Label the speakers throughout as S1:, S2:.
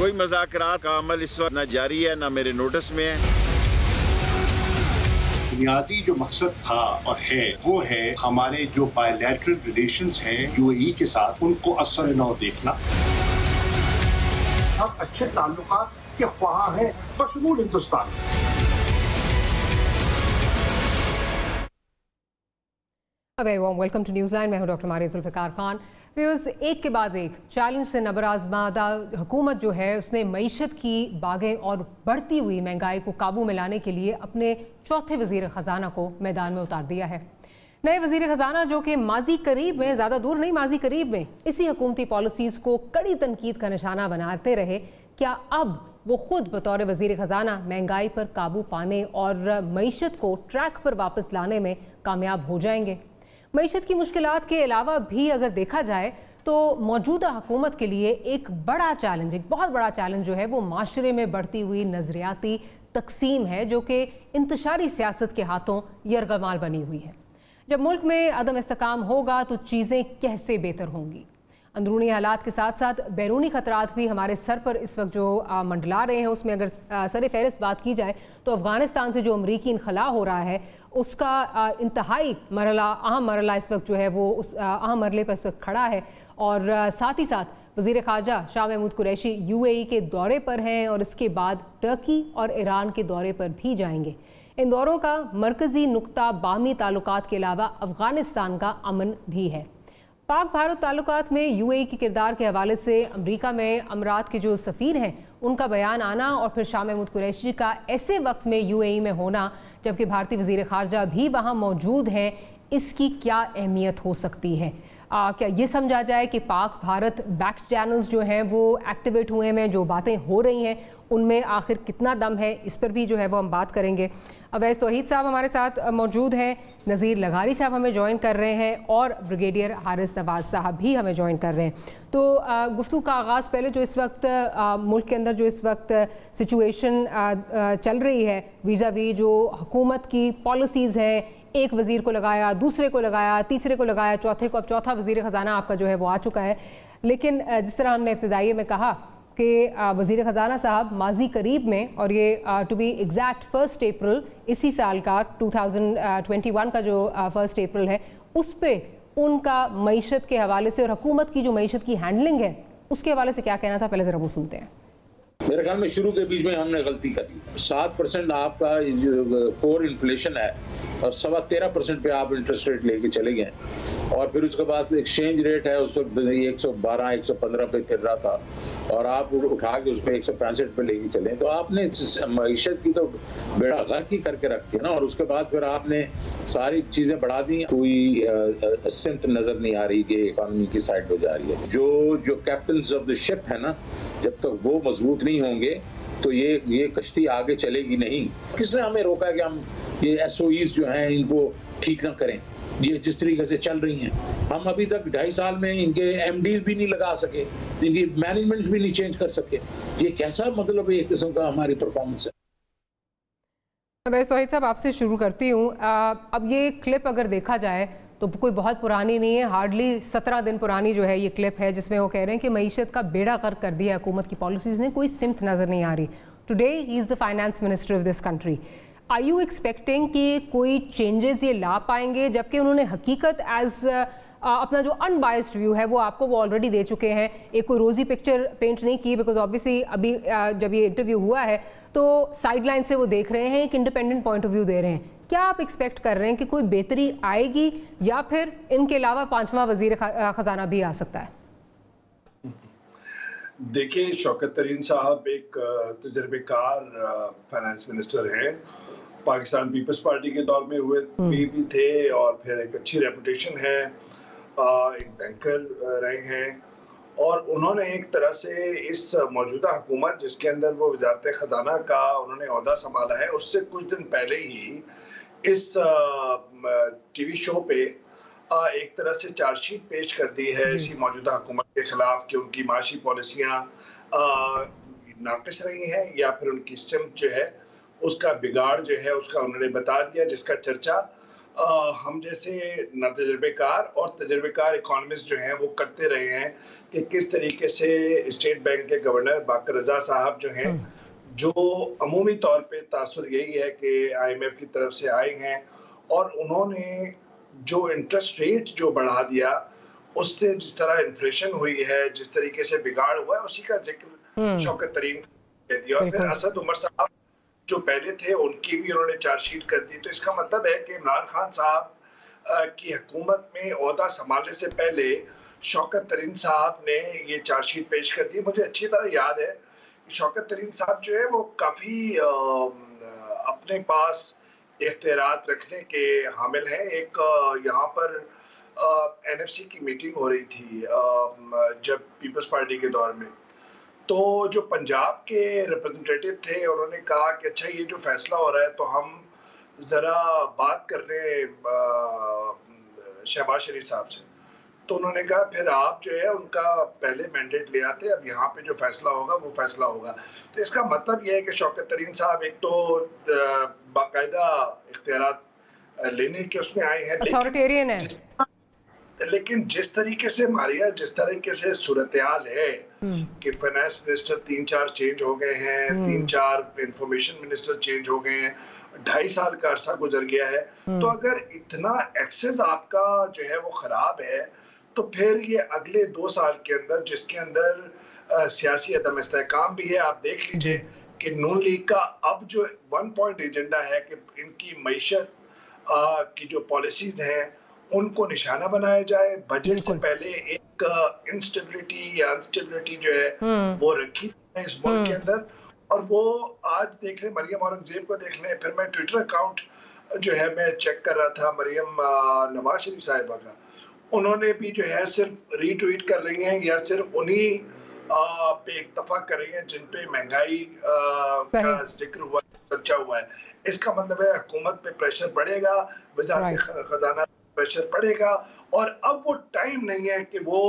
S1: कोई मुज़ाकरात का अमल इस वक्त न जारी है, न मेरे नोटिस में है।
S2: बुनियादी जो मकसद था और है वो है हमारे जो बायलैटरल रिलेशंस हैं यूएई के साथ, उनको असर नौ देखना।
S3: हम अच्छे ताल्लुकात के ख्वाह हैं बशमूल हिंदुस्तान।
S4: Welcome to Newsland. मैं हूं डॉक्टर मारिया जुल्फ़िकार खान। व्यूअर्स, एक के बाद एक चैलेंज से नबराज़मादा हुकूमत जो है उसने मईशत की बागें और बढ़ती हुई महंगाई को काबू में लाने के लिए अपने चौथे वज़ीर ख़जाना को मैदान में उतार दिया है। नए वज़ीर ख़जाना जो कि माजी करीब में, ज़्यादा दूर नहीं, माजी करीब में इसी हुकूमती पॉलिसीज़ को कड़ी तनकीद का निशाना बनाते रहे, क्या अब वो खुद बतौर वज़ीर ख़जाना महंगाई पर काबू पाने और मईशत को ट्रैक पर वापस लाने में कामयाब हो जाएंगे? मईशत की मुश्किलात के अलावा भी अगर देखा जाए तो मौजूदा हुकूमत के लिए एक बड़ा चैलेंज, एक बहुत बड़ा चैलेंज जो है वो माशरे में बढ़ती हुई नज़रियाती तकसीम है, जो कि इंतशारी सियासत के हाथों यरगमाल बनी हुई है। जब मुल्क में अदम इस्तेकाम होगा तो चीज़ें कैसे बेहतर होंगी? अंदरूनी हालात के साथ साथ बैरूनी ख़तरात भी हमारे सर पर इस वक्त जो मंडला रहे हैं, उसमें अगर सर फहरिस्त बात की जाए तो अफ़गानिस्तान से जो अमरीकी इनखला हो रहा है उसका इंतहाई मरला, अहम मरला इस वक्त जो है वो उस अहम मरले पर इस वक्त खड़ा है। और साथ ही साथ वज़ीर ख़ारजा शाह महमूद कुरैशी यूएई के दौरे पर हैं और इसके बाद टर्की और ईरान के दौरे पर भी जाएंगे। इन दौरों का मरकज़ी नुक्ता बाहमी ताल्लुकात के अलावा अफ़गानिस्तान का अमन भी है। पाक भारत ताल्लुकात में यूएई के किरदार के हवाले से अमरीका में अमरात के जो सफ़ीर हैं उनका बयान आना और फिर शाह महमूद कुरैशी का ऐसे वक्त में यूएई में होना जबकि भारतीय वज़ीर ख़ारजा भी वहाँ मौजूद हैं, इसकी क्या अहमियत हो सकती है? क्या ये समझा जाए कि पाक भारत बैक चैनल्स जो हैं वो एक्टिवेट हुए हैं, जो बातें हो रही हैं उनमें आखिर कितना दम है, इस पर भी जो है वो हम बात करेंगे। अवैस तौहीद साहब हमारे साथ मौजूद हैं, नज़ीर लगारी साहब हमें ज्वाइन कर रहे हैं और ब्रिगेडियर हारिस नवाज साहब भी हमें ज्वाइन कर रहे हैं। तो गुफ्तगू का आगाज़ पहले जो इस वक्त मुल्क के अंदर जो इस वक्त सिचुएशन चल रही है वीज़ा वी जो हुकूमत की पॉलिसीज़ हैं, एक वज़ीर को लगाया, दूसरे को लगाया, तीसरे को लगाया, चौथे को, अब चौथा वज़ीर ख़जाना आपका जो है वो आ चुका है। लेकिन जिस तरह हमने इब्तिदाई में कहा कि वज़ीर ख़जाना साहब माजी करीब में, और ये टू बी एग्जैक्ट 1 अप्रैल इसी साल का 2021 का जो 1 अप्रैल है उस पर उनका मईशत के हवाले से और हुकूमत की जो मईशत की हैंडलिंग है उसके हवाले से क्या कहना था, पहले ज़रा वो सुनते हैं।
S5: मेरे ख्याल में शुरू के बीच में हमने गलती कर दी। 7% आपका जो कोर इन्फ्लेशन है और 13.25% पे आप इंटरेस्ट रेट लेके चले गए और फिर उसके बाद एक्सचेंज रेट है उस वक्त 112 115 पे फिर रहा था और आप उठा के उस पर 165 पे लेके चले, तो आपने मईशत की तो बेड़ा गर्क ही करके रख दिया ना। और उसके बाद फिर आपने सारी चीजें बढ़ा दी, कोई सिमत नजर नहीं आ रही कि इकॉनमी की साइड हो जा रही है। जो कैप्टन्स ऑफ द शिप है ना, जब तक वो मजबूत नहीं होंगे तो ये कश्ती आगे चलेगी नहीं। किसने हमें रोका कि हम ये एसओईज जो हैं इनको ठीक ना करें? ये जिस तरीके से चल रही हैं, हम अभी तक 2.5 साल में इनके एमडीज भी नहीं लगा सके, इनकी मैनेजमेंट भी नहीं चेंज कर सके। ये कैसा मतलब एक किस्म का हमारी परफॉर्मेंस है।
S4: अवैस तौहीद साहब आपसे शुरू करती हूँ। अब ये क्लिप अगर देखा जाए तो कोई बहुत पुरानी नहीं है, हार्डली 17 दिन पुरानी जो है ये क्लिप है जिसमें वो कह रहे हैं कि मईशत का बेड़ा गर्क कर दिया हुकूमत की पॉलिसीज़ ने, कोई सिमत नज़र नहीं आ रही। Today he is the finance minister of this country. Are you expecting कि कोई चेंजेस ये ला पाएंगे, जबकि उन्होंने हकीकत एज अपना जो अनबायस्ड व्यू है वो आपको वो ऑलरेडी दे चुके हैं, एक कोई रोज़ी पिक्चर पेंट नहीं की, बिकॉज ऑब्वियसली अभी जब ये इंटरव्यू हुआ है तो साइडलाइन से वो देख रहे हैं, एक इंडिपेंडेंट पॉइंट ऑफ व्यू दे रहे हैं। क्या आप एक्सपेक्ट कर रहे हैं कि कोई बेहतरी आएगी या फिर इनके अलावा 5वां वज़ीर ख़जाना भी आ सकता है?
S6: देखिए, शौकत तरीन साहब एक तजर्बेकार फाइनेंस मिनिस्टर हैं, पाकिस्तान पीपल्स पार्टी के दौर में हुए भी थे और फिर एक अच्छी रेपुटेशन है, एक बैंकर रहे हैं और उन्होंने एक तरह से इस मौजूदा हुकूमत जिसके अंदर वो वजारत ख़जाना का उन्होंने ओहदा संभाला है, उससे कुछ दिन पहले ही इस टीवी शो पे एक तरह से चार्जशीट पेश कर दी है इसी मौजूदा हुकूमत के खिलाफ कि उनकी माशी पॉलिसियाँ नाक़िस रही हैं या फिर उनकी सिमत जो है उसका बिगाड़ जो है उसका उन्होंने बता दिया, जिसका चर्चा हम जैसे न तजर्बेकार और तजर्बेकार इकोनॉमिस्ट जो हैं वो करते रहे हैं कि किस तरीके से स्टेट बैंक के गवर्नर बाकर रजा साहब जो हैं, जो अमूमी तौर पे तासुर यही है कि IMF की तरफ से आए हैं और उन्होंने जो इंटरेस्ट रेट जो बढ़ा दिया, उससे जिस तरह इन्फ्लेशन हुई है, जिस तरीके से बिगाड़ हुआ है, उसी का जिक्र शौकत तरीन कह दिया। और फिर असद उमर साहब जो पहले थे उनकी भी उन्होंने चार्जशीट कर दी। तो इसका मतलब है कि इमरान खान साहब की हुकूमत में ओहदा संभालने से पहले शौकत तरीन साहब ने ये चार्जशीट पेश कर दी। मुझे अच्छी तरह याद है कि शौकत तरीन साहब जो है वो काफ़ी अपने पास इख्तियारात रखने के हामिल हैं। एक यहाँ पर NFC की मीटिंग हो रही थी जब पीपल्स पार्टी के दौर में, तो जो पंजाब के रिप्रेजेंटेटिव थे उन्होंने कहा कि अच्छा ये जो फैसला हो रहा है तो हम ज़रा बात कर रहे हैं शहबाज शरीफ साहब से। तो उन्होंने कहा फिर आप जो है उनका पहले मैंडेट ले आते, अब यहाँ पे जो फैसला होगा वो फैसला होगा। तो इसका मतलब ये है कि शौकत तरीन साहब एक तो बाकायदा इख्तियारात लेने के उसमें आए हैं,
S4: अथॉरिटेरियन है,
S6: लेकिन जिस तरीके से मारिया, जिस तरीके से सूरत-ए-हाल है कि फाइनेंस मिनिस्टर 3-4 चेंज हो गए हैं, 3-4 इंफॉर्मेशन मिनिस्टर चेंज हो गए हैं, 2.5 साल का अरसा गुजर गया है। तो अगर इतना एक्सेस आपका जो है वो खराब है, तो फिर ये अगले 2 साल के अंदर, जिसके अंदर सियासी अदम इस्तेहकाम भी है, आप देख लीजिए कि नून लीग का अब जो 1 पॉइंट एजेंडा है कि इनकी मईशत की जो पॉलिसीज हैं उनको निशाना बनाया जाए। बजट से पहले एक इंस्टेबिलिटी या अनस्टेबिलिटी जो है वो रखी है इस मुल्क के अंदर। और वो आज देख लें, मरियम औरंगजेब को देख लें, फिर मैं ट्विटर अकाउंट जो है मैं चेक कर रहा था मरियम नवाज शरीफ साहिबा का, उन्होंने भी जो है सिर्फ रीट्वीट कर रही हैं या सिर्फ उन्हीं पे इक्तफा कर रही हैं जिन पे महंगाई का जिक्र हुआ, सच्चा हुआ है। इसका मतलब है हुकूमत पे प्रेशर बढ़ेगा, वज़ारत खजाना प्रेशर पड़ेगा, और अब वो टाइम नहीं है कि वो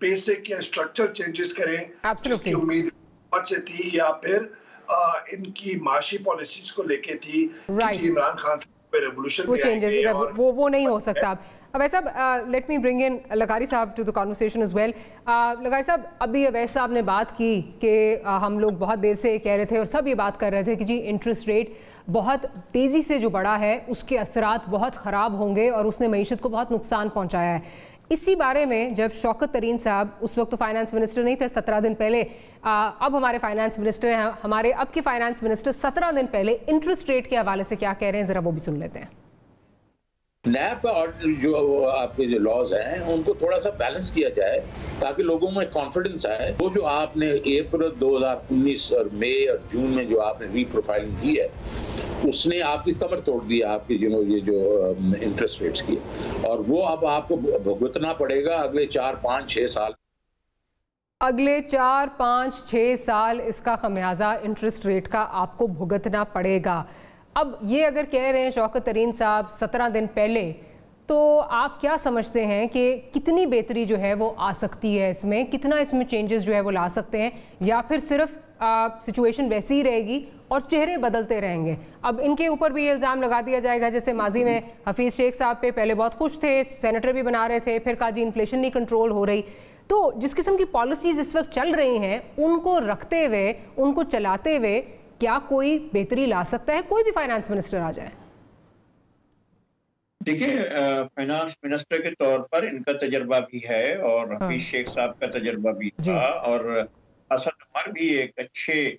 S6: बेसिक या स्ट्रक्चर चेंजेस करें जिसकी उम्मीद हुकूमत से थी या फिर इनकी माशी पॉलिसीज को लेके थी कि इमरान खान पे रेवोल्यूशन
S4: वो चेंजेस वो नहीं हो सकता। अब ऐसा लेट मी ब्रिंग इन लगारी sahab to the conversation as well. लगारी साहब, अभी अवैध साहब ने बात की कि हम लोग बहुत देर से कह रहे थे और सब ये बात कर रहे थे कि जी इंटरेस्ट रेट बहुत तेज़ी से जो बढ़ा है उसके असरात बहुत ख़राब होंगे और उसने मईशत को बहुत नुकसान पहुंचाया है। इसी बारे में जब शौकत तरीन साहब, उस वक्त तो फाइनेंस मिनिस्टर नहीं थे, 17 दिन पहले, अब हमारे फाइनेंस मिनिस्टर हैं, हमारे अब के फाइनेंस मिनिस्टर 17 दिन पहले इंटरेस्ट रेट के हवाले से क्या कह रहे हैं, ज़रा वो भी सुन लेते हैं।
S5: नैब और जो आपके जो लॉज हैं उनको थोड़ा सा बैलेंस किया जाए ताकि लोगों में कॉन्फिडेंस आए। वो जो आपने अप्रैल 2019 और मई और जून में जो आपने रीप्रोफाइलिंग की है उसने आपकी कमर तोड़ दी, आपकी ये जो इंटरेस्ट रेट्स की, और वो अब आपको भुगतना पड़ेगा अगले 4-5-6 साल।
S4: अगले 4-5-6 साल इसका खमियाजा इंटरेस्ट रेट का आपको भुगतना पड़ेगा। अब ये अगर कह रहे हैं शौकत तरीन साहब 17 दिन पहले, तो आप क्या समझते हैं कि कितनी बेहतरी जो है वो आ सकती है इसमें, कितना इसमें चेंजेस जो है वो ला सकते हैं, या फिर सिर्फ सिचुएशन वैसी ही रहेगी और चेहरे बदलते रहेंगे? अब इनके ऊपर भी ये इल्ज़ाम लगा दिया जाएगा, जैसे माजी में हफीज़ शेख साहब पे पहले बहुत खुश थे, सेनेटर भी बना रहे थे, फिर कहा जी इन्फ्लेशन नहीं कंट्रोल हो रही। तो जिस किस्म की पॉलिसीज इस वक्त चल रही हैं उनको रखते हुए, उनको चलाते हुए क्या कोई बेहतरी ला सकता है, कोई भी फाइनेंस मिनिस्टर आ जाए?
S7: देखिए, फाइनेंस मिनिस्टर के तौर पर इनका तजर्बा भी है और हफीज शेख साहब का तजर्बा भी था, और असद उमर भी एक अच्छे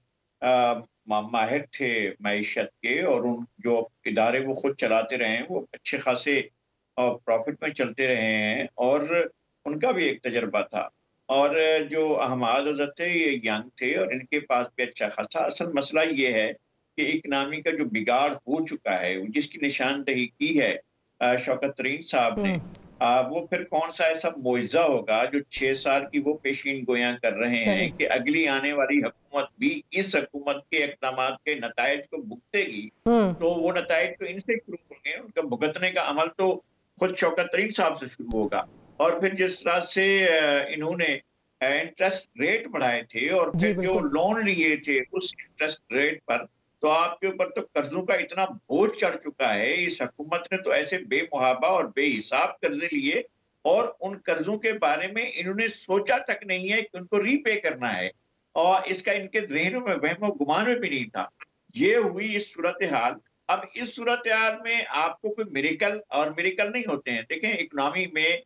S7: माहिर थे मईशत के, और उन जो इदारे वो खुद चलाते रहे हैं वो अच्छे खासे प्रॉफिट में चलते रहे हैं, और उनका भी एक तजर्बा था। और जो अहमद हज़रत थे ये यंग थे और इनके पास भी अच्छा खासा। असल मसला ये है कि इकनॉमी का जो बिगाड़ हो चुका है, जिसकी निशानदही की है शौकत तरीन साहब ने, वो फिर कौन सा ऐसा मुआवजा होगा जो 6 साल की वो पेशीन गोयां कर रहे हैं कि अगली आने वाली हुकूमत भी इस हुकूमत के इक़दाम के नताइज को भुगतेगी, तो वो नताइज तो इनसे शुरू होंगे, उनका भुगतने का अमल तो खुद शौकत तरीन साहब से शुरू होगा। और फिर जिस तरह से इन्होंने इंटरेस्ट रेट बढ़ाए थे और फिर जो लोन लिए थे उस इंटरेस्ट रेट पर तो आपके ऊपर तो कर्जों का इतना बोझ चढ़ चुका है। इस हुकूमत ने तो ऐसे बेमुहाबा और बेहिसाब कर्जे लिए और उन कर्जों के बारे में इन्होंने सोचा तक नहीं है कि उनको रीपे करना है, और इसका इनके जहनों में वहमो गुमान में भी नहीं था। ये हुई इस सूरत हाल। अब इस सूरत हाल में आपको कोई मिरेकल और मिरेकल नहीं होते हैं। देखें, इकोनॉमी में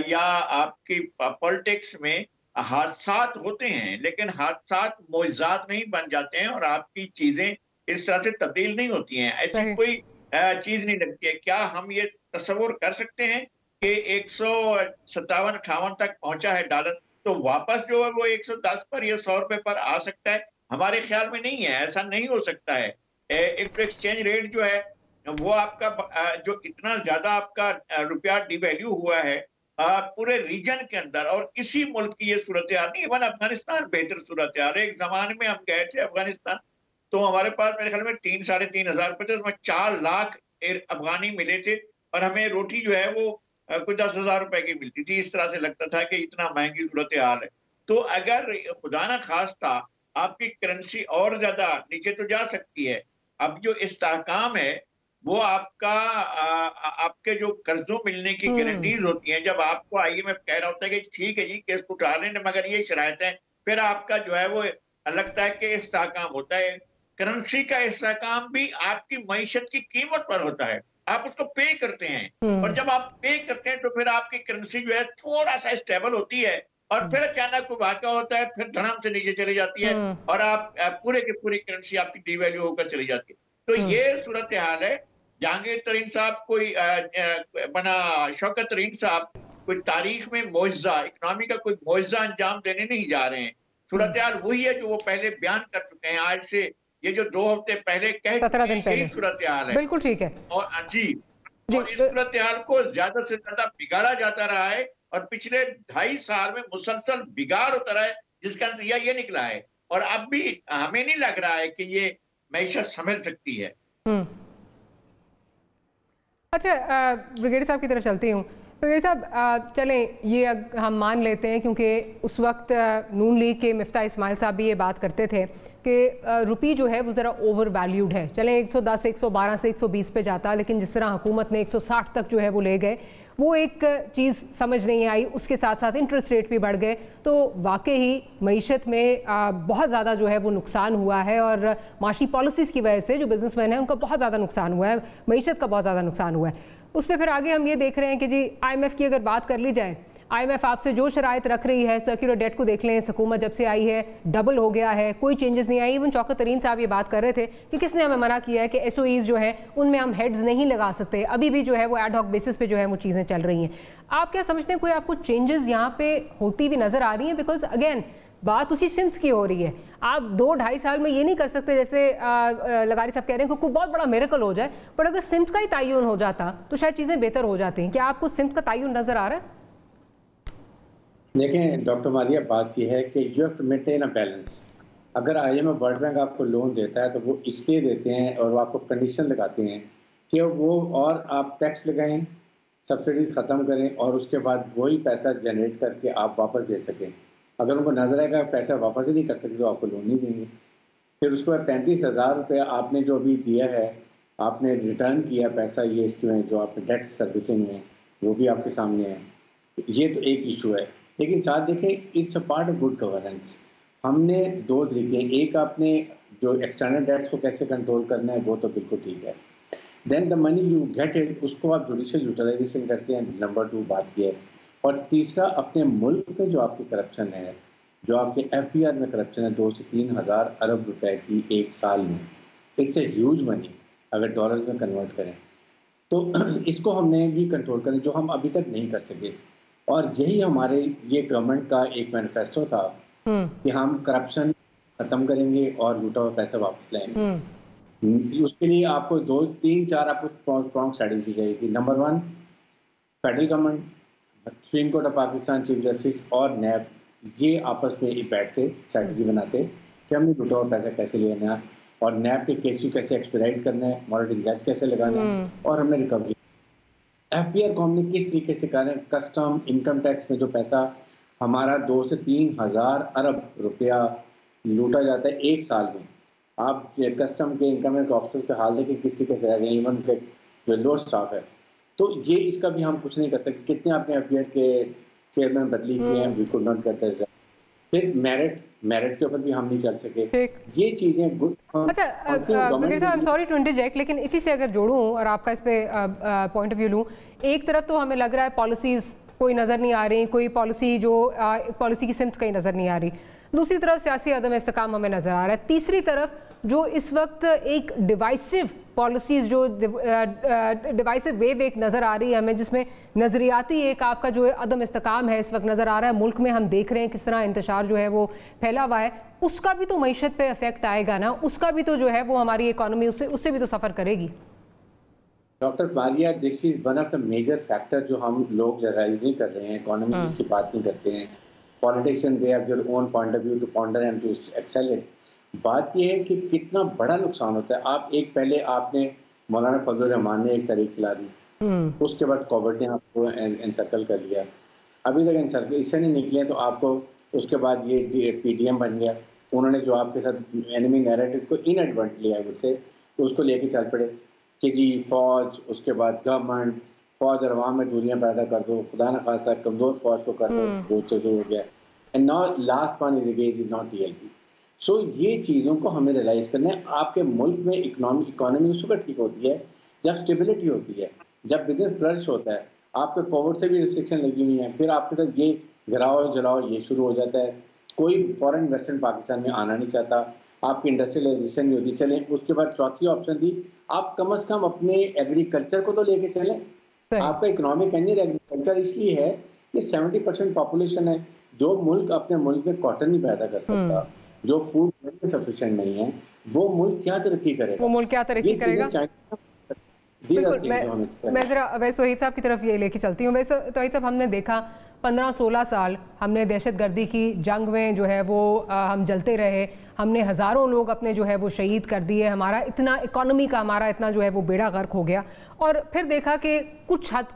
S7: या आपकी पॉलिटिक्स में हादसात होते हैं, लेकिन हादसात मोइज़ात नहीं बन जाते हैं और आपकी चीजें इस तरह से तब्दील नहीं होती हैं। ऐसी कोई चीज नहीं लगती है। क्या हम ये तस्वुर कर सकते हैं कि 157-58 तक पहुंचा है डॉलर, तो वापस जो है वो 110 पर या 100 रुपए पर आ सकता है? हमारे ख्याल में नहीं है, ऐसा नहीं हो सकता है। एक तो एक्सचेंज रेट जो है वो आपका जो इतना ज्यादा आपका रुपया डिवैल्यू हुआ है पूरे रीजन के अंदर, और किसी मुल्क की ये सूरत हाल नहीं। इवन अफगानिस्तान बेहतर सूरत हाल है। एक जमाने में हम गए थे अफगानिस्तान, तो हमारे पास मेरे ख्याल में 3-3.5 हज़ार रुपए थे, उसमें 4 लाख अफगानी मिले थे और हमें रोटी जो है वो कोई 10,000 रुपए की मिलती थी। इस तरह से लगता था कि इतना महंगी सूरत हाल है। तो अगर खुदा ना खास्ता आपकी करेंसी और ज्यादा नीचे तो जा सकती है। अब जो इस्तेहकाम है वो आपका आपके जो कर्जों मिलने की गारंटीज होती हैं, जब आपको IMF कह रहा होता है कि ठीक है जी केस को उठा लें मगर ये शरायत है, फिर आपका जो है वो लगता है कि इस्तेहकाम होता है। करेंसी का इस्तेहकाम भी आपकी मईशत की कीमत पर होता है, आप उसको पे करते हैं और जब आप पे करते हैं तो फिर आपकी करेंसी जो है थोड़ा सा स्टेबल होती है और फिर अचानक कोई वाक़या होता है, फिर धड़ाम से नीचे चली जाती है और आप पूरे की पूरी करेंसी आपकी डिवैल्यू होकर चली जाती है। तो ये सूरत हाल है। जहांगीर तरीन साहब कोई बना शौकत तरीन साहब कोई तारीख में मुआवजा इकोनॉमी का कोई मुआवजा अंजाम देने नहीं जा रहे हैं। सूरत हाल वही है जो वो पहले बयान कर चुके हैं। आज से ये जो 2 हफ्ते पहले कह चुके हैं यही सूरत हाल है।
S4: बिल्कुल ठीक है।
S7: और और इस सूरत हाल को ज्यादा से ज्यादा बिगाड़ा जाता रहा है और पिछले 2.5 साल में मुसलसल बिगाड़ होता रहा है, जिसका नतीजा ये निकला है। और अब भी हमें नहीं लग रहा है कि ये मैशत समझ सकती है।
S4: अच्छा, ब्रिगेडियर साहब की तरफ चलती हूँ। ब्रिगेडियर साहब चलें, ये हम मान लेते हैं क्योंकि उस वक्त नून लीग के मिफ्ता इस्माइल साहब भी ये बात करते थे कि रुपी जो है वो ज़रा ओवर वैल्यूड है। चलें 110, 112 से 120 पे जाता, लेकिन जिस तरह हुकूमत ने 160 तक जो है वो ले गए, वो एक चीज़ समझ नहीं आई। उसके साथ साथ इंटरेस्ट रेट भी बढ़ गए, तो वाकई ही मईशत में बहुत ज़्यादा जो है वो नुकसान हुआ है और माशी पॉलिसीज़ की वजह से जो बिजनेसमैन हैं उनका बहुत ज़्यादा नुकसान हुआ है, मईशत का बहुत ज़्यादा नुकसान हुआ है। उस पर फिर आगे हम ये देख रहे हैं कि जी IMF की अगर बात कर ली जाए, IMF आपसे जो शराइत रख रही है, सर्कुलर डेट को देख लें, हुकूमत जब से आई है डबल हो गया है, कोई चेंजेस नहीं आई। इवन शौकत तरीन साहब ये बात कर रहे थे कि किसने हमें मना किया है कि SOEs जो है उनमें हम हेड्स नहीं लगा सकते, अभी भी जो है वो एड हॉक बेसिस पे जो है वो चीज़ें चल रही हैं। आप क्या समझते हैं, कोई आपको चेंजेस यहाँ पे होती हुई नज़र आ रही हैं? बिकॉज अगेन बात उसी सिम्त की हो रही है। आप 2-2.5 साल में ये नहीं कर सकते जैसे लगारी साहब कह रहे हैं कि कोई बहुत बड़ा मिरेकल हो जाए, पर अगर सिम्त का ही तयन हो जाता तो शायद चीज़ें बेहतर हो जाती हैं। क्या आपको सिम्त का तयन नज़र आ रहा है?
S8: देखें डॉक्टर मारिया, बात यह है कि you have to maintain a balance. अगर IMF वर्ल्ड बैंक आपको लोन देता है तो वो इसलिए देते हैं और वो आपको कंडीशन लगाते हैं कि वो और आप टैक्स लगाएं, सब्सिडीज ख़त्म करें और उसके बाद वही पैसा जनरेट करके आप वापस दे सकें। अगर उनको नजर आएगा पैसा वापस ही नहीं कर सकते तो आपको लोन नहीं देंगे। फिर उसके बाद 35,000 रुपये आपने जो अभी दिया है, आपने रिटर्न किया पैसा, ये इसमें जो आपने डेट सर्विसिंग में वो भी आपके सामने है। ये तो एक इशू है, लेकिन साथ देखें it's a part of good governance. हमने 2 तरीके, एक आपने जो एक्सटर्नल डेट्स को कैसे कंट्रोल करना है वो तो बिल्कुल ठीक है। Then the money you get it, उसको आप जुडिशियल यूटिलाइजेशन करते हैं, नंबर 2 बात ये है। और तीसरा, अपने मुल्क में जो आपकी करप्शन है, जो आपके FBR में करप्शन है 2 से 3 हज़ार अरब रुपए की एक साल में, इट्स ए ह्यूज मनी अगर डॉलर में कन्वर्ट करें तो इसको हमने भी कंट्रोल करें, जो हम अभी तक नहीं कर सके। और यही हमारे ये गवर्नमेंट का एक मैनिफेस्टो था कि हम करप्शन खत्म करेंगे और लूटा हुआ पैसा वापस लाएंगे। उसके लिए आपको 2-3-4 आपको स्ट्रॉन्ग स्ट्रैटेजी चाहिए। Number 1, federal government, supreme court of Pakistan, chief justice और NAB ये आपस में बैठते स्ट्रैटेजी बनाते कि हमने लूटा हुआ पैसा कैसे लेना है और NAB के केस कैसे एक्सपेडाइट करना है, मॉनिटरिंग जज कैसे लगाना है और हमने रिकवरी FBR को हमने किस तरीके से करना है। कस्टम, इनकम टैक्स में जो पैसा हमारा 2 से 3 हज़ार अरब रुपया लूटा जाता है एक साल में, आप कस्टम के इनकम टैक्स ऑफिसर्स का हाल देखिए किसी के रह गए, इवन के जो लो स्टाफ है। तो ये इसका भी हम कुछ नहीं कर सकते। कितने आपने एफबीआई के चेयरमैन बदली किए हैं, we could not get that. फिर मेरिट के ऊपर भी हम नहीं चल सके। ये चीजें
S4: अच्छा ब्रिगेडियर साहब, I am sorry to interject, लेकिन इसी से अगर जोड़ूं और आपका इस पे पॉइंट ऑफ व्यू लूं, एक तरफ तो हमें लग रहा है पॉलिसीज कोई नज़र नहीं आ रही, कोई पॉलिसी जो पॉलिसी की सिमत कहीं नज़र नहीं आ रही, दूसरी तरफ सियासी अदम इस्तेकाम हमें नज़र आ रहा है, तीसरी तरफ जो इस वक्त एक डिवाइसिव पॉलिसीज़ जो डिवाइसिव वेव एक नज़र आ रही है हमें, जिसमें नज़रियाती एक आपका जो अदम इस्तेकाम है इस वक्त नज़र आ रहा है। मुल्क में हम देख रहे हैं किस तरह इंतशार जो है वो फैला हुआ है, उसका भी तो मईशत पे इफेक्ट आएगा ना, उसका भी तो जो है वो हमारी इकॉनमी उससे भी तो सफ़र करेगी।
S8: Doctor Maria, this is one of the major factor जो हम लोग रियलाइज नहीं कर रहे हैं। इकोनॉमी जिसकी बात नहीं करते हैं, politician they have their own point of view to ponder and to excel it. बात यह है कि कितना बड़ा नुकसान होता है। आप एक पहले आपने मौलाना फजलुर रहमान ने एक तारीख चला दी, उसके बाद कोविड ने आपको एनसर्कल कर लिया, अभी तक एनसर्कल इससे नहीं निकले, तो आपको उसके बाद ये पीडीएम बन गया। उन्होंने जो आपके साथ एनिमी नैरेटिव को इनएडवर्टेंटली आई मुझसे उसको लेके चल पड़े कि जी फौज, उसके बाद गवर्नमेंट, फौज और अवाम में दूरियां पैदा कर दो, खुदा न खास्ता कमज़ोर फौज को कर दो, जो हो गया। And now last one is not TLP. So ये चीज़ों को हमें रियलाइज करना है। आपके मुल्क में इकोनॉमी उस वक्त ठीक होती है जब स्टेबिलिटी होती है, जब बिजनेस फ्लरिश होता है। आपके कोविड से भी रिस्ट्रिक्शन लगी हुई है, फिर आपके साथ ये गिराओ जलाओ ये शुरू हो जाता है। कोई फॉरेन इन्वेस्टमेंट पाकिस्तान में आना नहीं चाहता, आपकी इंडस्ट्रियलाइजेशन नहीं होती। चलें, उसके बाद चौथी ऑप्शन दी, आप कम से कम अपने एग्रीकल्चर को तो लेके चलें। आपका इकोनॉमिक एंजल एग्रीकल्चर इसलिए है कि 70% पॉपुलेशन है। जो मुल्क अपने मुल्क में कॉटन नहीं पैदा कर सकता, जो फूड में सफिशिएंट नहीं है, वो मुल्क क्या तरक्की करेगा?
S4: बिल्कुल, मैं जरा वैसे वहीद साहब की तरफ ये लेके चलती हूँ। वैसे तोहीद साहब, हमने देखा 15-16 साल हमने दहशतगर्दी की जंग में जो है वो हम जलते रहे, हमने हज़ारों लोग अपने जो है वो शहीद कर दिए, हमारा इतना इकॉनमी का हमारा इतना जो है वो बेड़ा गर्क हो गया, और फिर देखा कि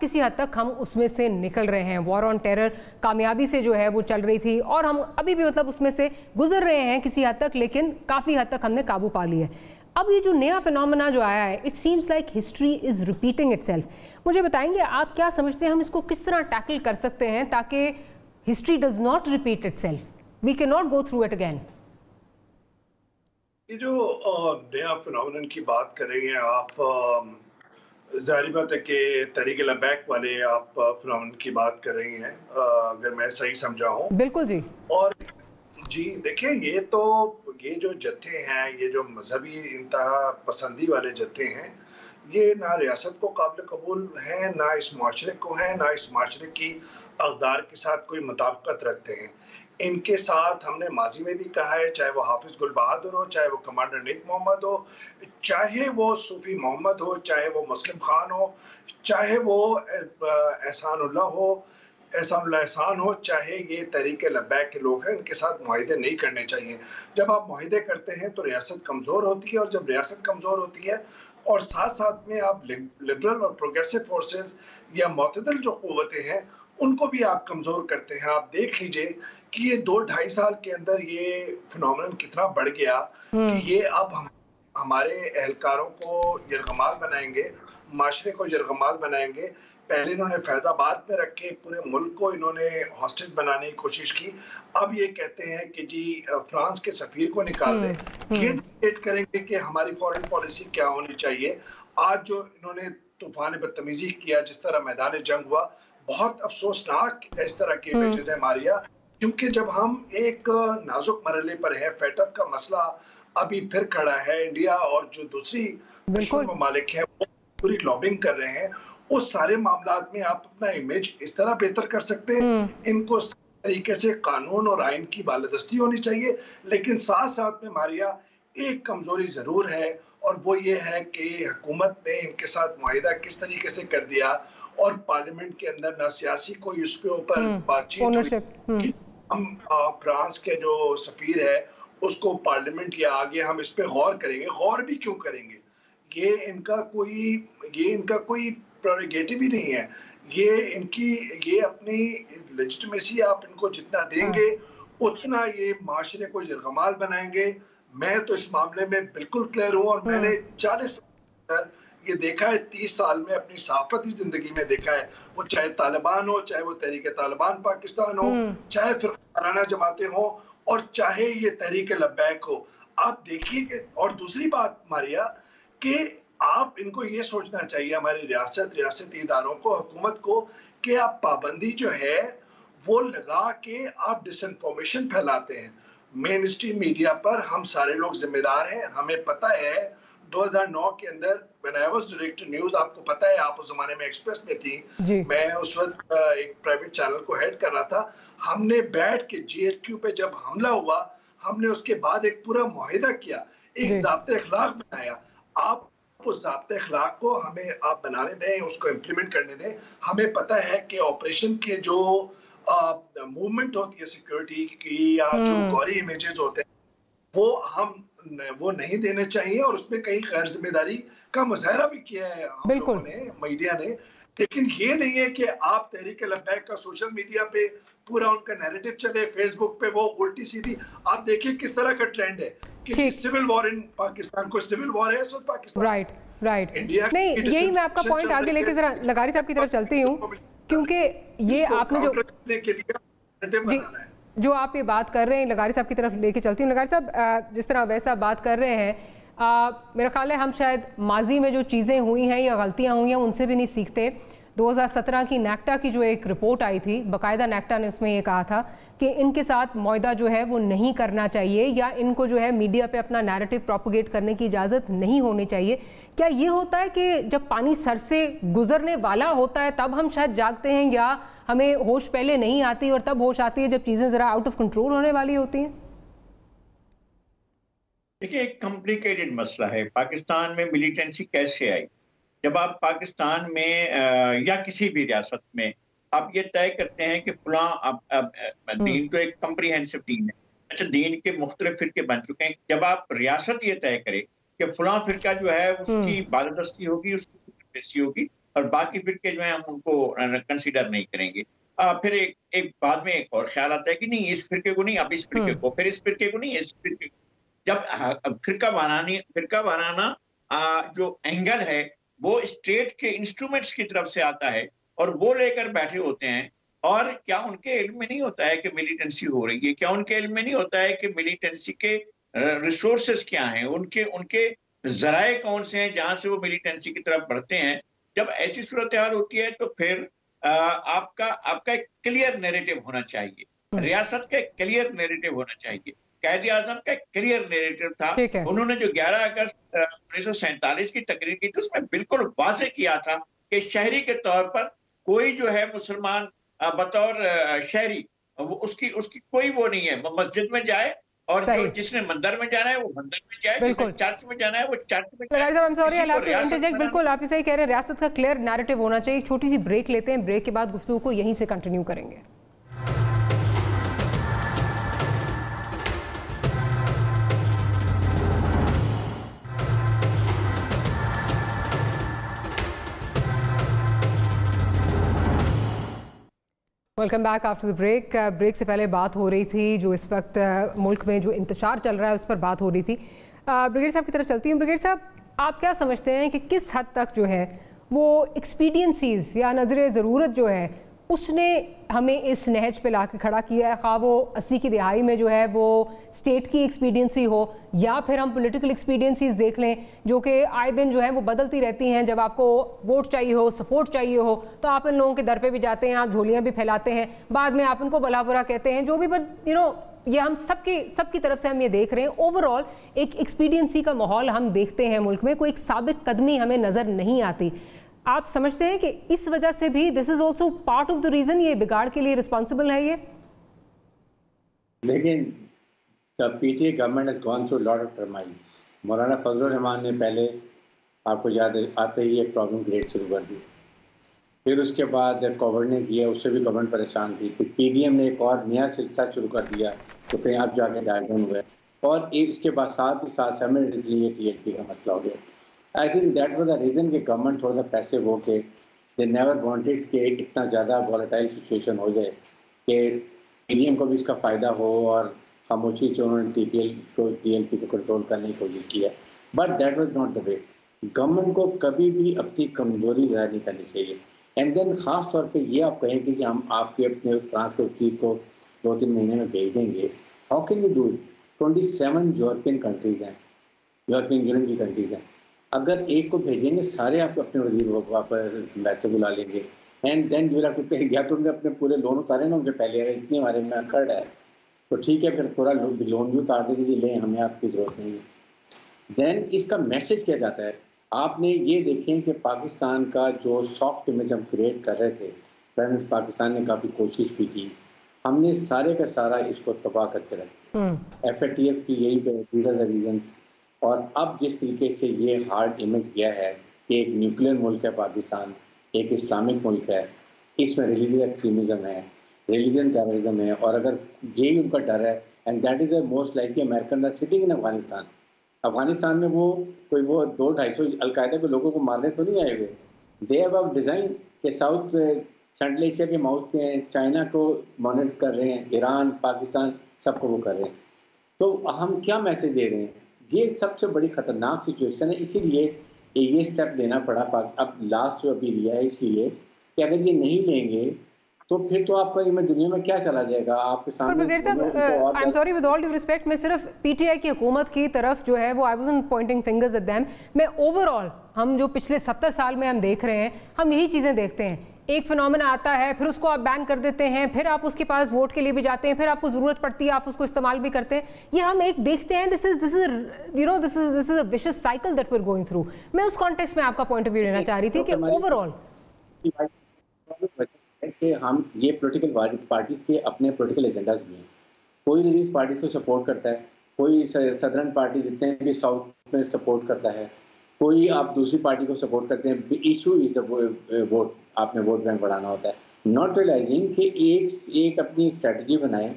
S4: किसी हद तक हम उसमें से निकल रहे हैं। वॉर ऑन टेरर कामयाबी से जो है वो चल रही थी और हम अभी भी मतलब उसमें से गुजर रहे हैं किसी हद तक, लेकिन काफ़ी हद तक हमने काबू पा लिया है। अब ये जो नया फिनोमेना जो आया है, it seems like history is repeating itself. मुझे बताएंगे आप क्या समझते हैं, हम इसको किस तरह टैकल कर सकते हैं ताकि history does not repeat itself, we can not go through it again?
S6: ये जो नया फिनोमेनन की बात कर रही हैं आप, जाहिर बात है कि तहरीक लबैक वाले आप फिनोमेनन की बात कर रही हैं, अगर मैं सही समझा हूँ।
S4: बिल्कुल जी।
S6: और जी देखिए, ये जो जत्थे हैं, ये जो मजहबी इंतहा पसंदी वाले जत्थे हैं, ये ना रियासत को काबिल कबूल हैं, ना इस माशरे को हैं, ना इस माशरे की अक़दार के साथ कोई मुताबिकत रखते हैं। इनके साथ हमने माजी में भी कहा है, चाहे वो हाफिज गुल बहादुर हो, चाहे वो कमांडर नेक मोहम्मद हो, चाहे वो सूफी मोहम्मद हो, चाहे वो मुस्लिम खान हो, चाहे वो एहसानुल्लाह हो, चाहे ये तहरीक लब्बैक के लोग हैं, इनके साथ मुआहिदे नहीं करने चाहिए। जब आप मुआहिदे करते हैं तो रियासत कमज़ोर होती है, और जब रियासत कमज़ोर होती है और साथ साथ में आप लिबरल और प्रोग्रेसिव फोर्सेस या मुतदल जो क़ुव्वतें हैं उनको भी आप कमज़ोर करते हैं। आप देख लीजिए कि ये 2-2.5 साल के अंदर ये फिनोमेनन कितना बढ़ गया कि ये अब हमारे एहलकारों को यरगमाल बनाएंगे, माशरे को यरगमाल बनाएंगे। पहले इन्होंने फैजाबाद में रखे, पूरे मुल्क को इन्होंने हॉस्टेज बनाने की कोशिश की। अब ये कहते हैं कि जी फ्रांस के सफीर को निकाल दें। ये डिबेट करेंगे कि हमारी फॉरेन पॉलिसी क्या होनी चाहिए। आज जो इन्होंने तूफान बदतमीजी किया, जिस तरह मैदान जंग हुआ, बहुत अफसोसनाक इस तरह की इमेजेस है मारिया, क्योंकि जब हम एक नाजुक मरहले पर हैं, फेटअप का मसला अभी फिर खड़ा है, इंडिया और जो दूसरी दुश्मन ममालिक है वो पूरी लॉबिंग कर रहे हैं, उस सारे मामलात में आप अपना इमेज इस तरह बेहतर कर सकते हैं। इनको तरीके से कानून और आइन की बालादस्ती होनी चाहिए, लेकिन साथ साथ में मारिया एक कमजोरी जरूर है, और वो ये है कि हुकूमत ने इनके साथ मुआहिदा किस तरीके से कर दिया, और पार्लियामेंट के अंदर ना सियासी कोई उस पे ऊपर बातचीत हुई। हम फ्रांस के जो सफीर है उसको पार्लियामेंट या आगे हम इस पे गौर करेंगे। गौर भी क्यों करेंगे? ये इनका कोई प्रेरोगेटिव ही नहीं है। ये अपनी लेजिटिमेसी आप इनको जितना देंगे उतना ये माशरे को यरगमाल बनाएंगे, मैं तो इस मामले में बिल्कुल क्लियर हूँ और मैंने 40 ये देखा है, 30 साल में अपनी सहाफती जिंदगी में देखा है, वो चाहे तालिबान हो, चाहे वो तहरीक तालिबान पाकिस्तान हो, चाहे फिरकाना जमातें हो और चाहे ये तहरीक लब्बैक हो। आप देखिए। और दूसरी बात मारिया कि आप इनको ये सोचना चाहिए, हमारी रियासती इदारों को, हुकूमत को, कि आप पाबंदी जो है वो लगा के आप डिसइंफॉर्मेशन फैलाते हैं मेन स्ट्रीम मीडिया पर। हम सारे लोग जिम्मेदार हैं। हमें पता है 2009 के अंदर when I was director news, आपको पता है आप उस जमाने में एक्सप्रेस में थी, मैं उस वक्त एक प्राइवेट चैनल को हेड कर रहा था। हमने बैठ के GHQ पे जब हमला हुआ, हमने उसके बाद एक पूरा मुआहिदा किया, एक ज़ाब्ते अखलाक बनाया। आप उस ज़ाब्ते अखलाक को हमें आप बनाने दें, उसको इम्प्लीमेंट करने दें। हमें पता है कि ऑपरेशन के जो मूवमेंट होती है सिक्योरिटी की या जो गौरी इमेजेस होते हैं वो नहीं देने चाहिए और उसमें कहीं गैर जिम्मेदारी का मुजाहरा भी किया है हम लोगों ने, मीडिया ने। लेकिन ये नहीं है कि आप तहरीक लब्बैक का सोशल मीडिया पे पूरा उनका नैरेटिव चले, फेसबुक पे वो उल्टी सीधी। आप देखिए किस तरह का ट्रेंड है कि सिविल वॉर इन पाकिस्तान, को सिविल वॉर है इस वक्त पाकिस्तान।
S4: राइट इंडिया नहीं, यही मैं आपका पॉइंट आगे लेके जरा लगारी साहब की तरफ चलती हूँ, क्योंकि ये आपने जो आप ये बात कर रहे हैं, लगारी साहब की तरफ लेके चलती हूँ। लगारी साहब जिस तरह वैसा बात कर रहे हैं, मेरा ख्याल है हम शायद माजी में जो चीज़ें हुई हैं या गलतियाँ हुई हैं उनसे भी नहीं सीखते। 2017 की नेक्टा की जो एक रिपोर्ट आई थी, बाकायदा नेक्टा ने उसमें ये कहा था कि इनके साथ मुआहदा जो है वो नहीं करना चाहिए या इनको जो है मीडिया पे अपना नैरेटिव प्रोपोगेट करने की इजाज़त नहीं होनी चाहिए। क्या ये होता है कि जब पानी सर से गुजरने वाला होता है तब हम शायद जागते हैं, या हमें होश पहले नहीं आती और तब होश आती है जब चीज़ें ज़रा आउट ऑफ कंट्रोल होने वाली होती हैं?
S7: देखिए, एक कॉम्प्लिकेटेड मसला है। पाकिस्तान में मिलिटेंसी कैसे आई? जब आप पाकिस्तान में या किसी भी रियासत में आप ये तय करते हैं कि फलां दीन तो एक कम्प्रीहेंसिव दीन है, अच्छा दीन के मुख्तलिफ फिरके बन चुके हैं। जब आप रियासत ये तय करे कि फलां फिरका जो है उसकी बालदस्ती होगी, उसकी होगी और बाकी फिरके जो है हम उनको कंसीडर नहीं करेंगे। फिर एक बाद में एक और ख्याल आता है कि नहीं इस फिरके को नहीं, अब इस फिरके को, फिर इस फिरके को नहीं, इस फिरके को। जब फिरका बनाना जो एंगल है वो स्टेट के इंस्ट्रूमेंट्स की तरफ से आता है और वो लेकर बैठे होते हैं, और क्या उनके इल्म में नहीं होता है कि मिलिटेंसी हो रही है? क्या उनके इल्म में नहीं होता है कि मिलिटेंसी के रिसोर्सेज क्या हैं, उनके जराए कौन से हैं जहां से वो मिलिटेंसी की तरफ बढ़ते हैं? जब ऐसी सूरत हाल होती है तो फिर आपका एक क्लियर नैरेटिव होना चाहिए, रियासत का एक क्लियर नैरेटिव होना चाहिए। कायदे आजम का एक क्लियर नैरेटिव था। उन्होंने जो 11 अगस्त 1947 की तकरीर की थी उसमें बिल्कुल वाज़ेह किया था कि शहरी के तौर पर कोई जो है मुसलमान बतौर शहरी उसकी कोई वो नहीं है, वो मस्जिद में जाए और जो जिसने मंदिर में जाना है वो मंदिर में जाए, जिसने चर्च में जाना है वो चर्च में जाए।
S4: बिल्कुल आप सही कह रहे हैं, रियासत का क्लियर नैरेटिव होना चाहिए। एक छोटी सी ब्रेक लेते हैं, ब्रेक के बाद गुफ्तगू को यहीं से कंटिन्यू करेंगे। Welcome back after the break. Break से पहले बात हो रही थी जो इस वक्त मुल्क में जो इंतशार चल रहा है उस पर बात हो रही थी। ब्रिगेड साहब की तरफ चलती हूँ। ब्रिगेड साहब, आप क्या समझते हैं कि किस हद तक जो है वो एक्सपीडियंसीज या नज़र ज़रूरत जो है उसने हमें इस नहज पे ला के खड़ा किया है? खा वो 80 की दिहाई में जो है वो स्टेट की एक्सपीडियंसी हो या फिर हम पॉलिटिकल एक्सपीडियंसीज देख लें जो कि आए दिन जो है वो बदलती रहती हैं। जब आपको वोट चाहिए हो, सपोर्ट चाहिए हो तो आप इन लोगों के दर पे भी जाते हैं, आप झोलियाँ भी फैलाते हैं, बाद में आप उनको भला बुरा कहते हैं, जो भी। बट ये हम सबकी तरफ से हम ये देख रहे हैं, ओवरऑल एक एक्सपीडियंसी का माहौल हम देखते हैं मुल्क में, कोई एक साबित कदमी हमें नज़र नहीं आती। आप समझते हैं कि इस वजह से भी this is also part of the reason, ये बिगाड़ के लिए रिस्पॉन्सिबल है ये?
S8: लेकिन the PTI government has gone through lot of turmoils. Maulana Fazlur Rahman ने पहले आपको याद आते ही एक प्रॉब्लम क्रिएट शुरू कर दी, फिर उसके बाद कोविड ने किया, उससे भी गवर्नमेंट परेशान थी, फिर पीडीएम ने एक और नया सिलसिला शुरू कर दिया तो कहीं आप जाके डायगन हुए, और इसके बाद साथ ही साथ साइमल्टेनियसली टीएलपी का मसला हो गया। I think that was the reason कि गवर्नमेंट थोड़ा सा पैसे हो के दे नेवर वांटेड कि इतना ज़्यादा वॉलेटाइल सिचुएशन हो जाए कि पीडीएम को भी इसका फ़ायदा हो और खामोशी से उन्होंने टीएलपी को कंट्रोल करने की कोशिश की है, but that was not the way. Government को कभी भी अपनी कमजोरी ज़ाहिर नहीं करनी चाहिए। एंड देन खास तौर पे ये आप कहें कि हम आपके अपने ट्रांसपोर्ट चीफ को 2-3 महीने में भेज देंगे, how can you do it? 27 European countries हैं, यूरोपियन यूनियन की कंट्रीज हैं। अगर एक को भेजेंगे सारे आप अपने वजीर वापस वैसे बुला लेंगे, and then you have to pay. या तो उनके अपने पूरे लोन उतारे ना उनके पहले, अगर इतने हमारे में अकड़ है तो ठीक है, फिर पूरा लोन भी उतार देंगे जी, ले हमें आपकी जरूरत नहीं है। देन इसका मैसेज क्या जाता है? आपने ये देखें कि पाकिस्तान का जो सॉफ्ट इमेज हम क्रिएट कर रहे थे, फ्रेंड्स पाकिस्तान ने काफ़ी कोशिश भी की, हमने सारे का सारा इसको तबाह करके रखा। FATF की यही रीजन। और अब जिस तरीके से ये हार्ड इमेज गया है कि एक न्यूक्लियर मुल्क है पाकिस्तान, एक इस्लामिक मुल्क है, इसमें रिलीजियस एक्सट्रीमिज्म है, रिलीजन टेररिज्म है, और अगर यही उनका डर है, and that is a most likely American sitting in Afghanistan. Afghanistan में वो 200-250 अलकायदा के लोगों को मारने तो नहीं आए हुए। दे हैव अ डिज़ाइन के साउथ सेंट्रल एशिया के माउथ में चाइना को मॉनिटर कर रहे हैं, ईरान, पाकिस्तान, सबको वो कर रहे हैं। तो हम क्या मैसेज दे रहे हैं? ये सबसे बड़ी ख़तरनाक सिचुएशन है, इसीलिए ये स्टेप लेना पड़ा। अब लास्ट जो अभी लिया है इसलिए कि अगर ये नहीं लेंगे तो फिर तो आपका दुनिया में क्या चला जाएगा आपके सामने।
S4: आई am sorry with all due respect, मैं सिर्फ पीटीआई की हुकूमत की तरफ जो है वो I wasn't Poynting fingers at them. मैं ओवरऑल हम जो पिछले 70 साल में हम देख रहे हैं, हम यही चीज़ें देखते हैं। एक फिनोमेना आता है, फिर उसको आप बैन कर देते हैं, फिर आप उसके पास वोट के लिए भी जाते हैं, फिर आपको ज़रूरत पड़ती है आप उसको इस्तेमाल भी करते हैं। ये हम एक देखते हैं, this is a vicious cycle that we are going through. मैं उस कॉन्टेक्स्ट में आपका पॉइंट ऑफ व्यू लेना चाह रही थी कि ओवरऑल
S8: कि हम ये पॉलिटिकल पार्टीज के अपने पॉलिटिकल एजेंडाज भी हैं। कोई रिलीज पार्टीज को सपोर्ट करता है, कोई सदर्न पार्टी जितने भी साउथ में सपोर्ट करता है, कोई आप दूसरी पार्टी को सपोर्ट करते हैं। इशू इज द वोट, आपने वोट बैंक बढ़ाना होता है, नॉट रियलाइजिंग कि एक अपनी स्ट्रेटजी बनाए।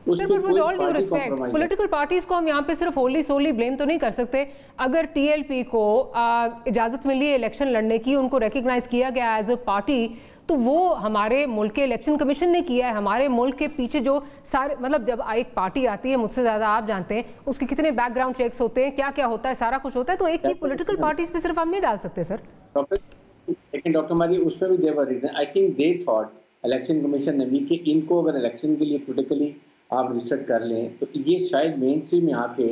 S4: पॉलिटिकल पार्टीज को हम यहाँ पे सिर्फ होली सोली ब्लेम तो नहीं कर सकते। अगर टीएलपी को इजाजत मिली है इलेक्शन लड़ने की, उनको रिकग्नाइज किया गया एज अ पार्टी, तो वो हमारे मुल्क के इलेक्शन कमीशन ने किया है। हमारे मुल्क के पीछे जो सारे मतलब जब एक पार्टी आती है, मुझसे ज़्यादा आप जानते हैं उसके कितने बैकग्राउंड चेक्स होते हैं, क्या क्या होता है, सारा कुछ होता है। तो एक ही पॉलिटिकल पार्टीज पे सिर्फ हम नहीं डाल सकते सर।
S8: लेकिन डॉक्टर मारी उसमें भी there are reason, I think they thought election commission ने भी कि इनको अगर इलेक्शन के लिए पोलिटिकली आप रजिस्टर कर लें तो ये शायद मेन स्ट्रीम में आके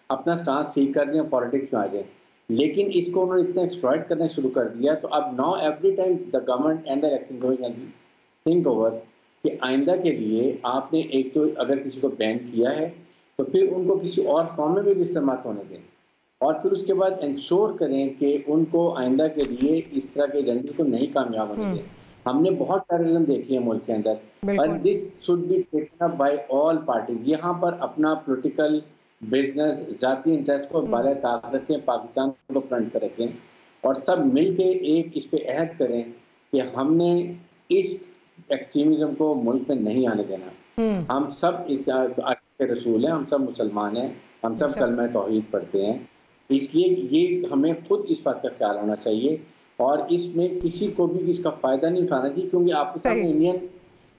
S8: अपना स्टांस ठीक कर दें, पॉलिटिक्स में आ जाए। लेकिन इसको उन्होंने इतना एक्सप्लॉइट करना शुरू कर दिया, तो अब now every time the government and the election commission think over कि आइंदा के लिए आपने एक तो अगर किसी को बैन किया है तो फिर उनको किसी और फॉर्म में भी रजिस्टर मत होने दें, और फिर उसके बाद इंश्योर करें कि उनको आइंदा के लिए इस तरह के एजेंडे को नहीं कामयाब होने दें। हमने बहुत टेररिज्म देख लिया मुल्क के अंदर, और this should be taken up by all parties. यहाँ पर अपना पॉलिटिकल बिजनेस, जाती इंटरेस्ट को बाला ताक रखें, पाकिस्तान को फ्रंट पर रखें, और सब मिल के एक इस पे अहद करें कि हमने इस एक्सट्रीमिज्म को मुल्क में नहीं आने देना। हम सब इस के रसूल हैं, हम सब मुसलमान हैं, हम सब कलमा तौहीद पढ़ते हैं, इसलिए ये हमें खुद इस बात का ख्याल होना चाहिए और इसमें किसी को भी इसका फ़ायदा नहीं उठाना चाहिए। क्योंकि आपके सामने इंडियन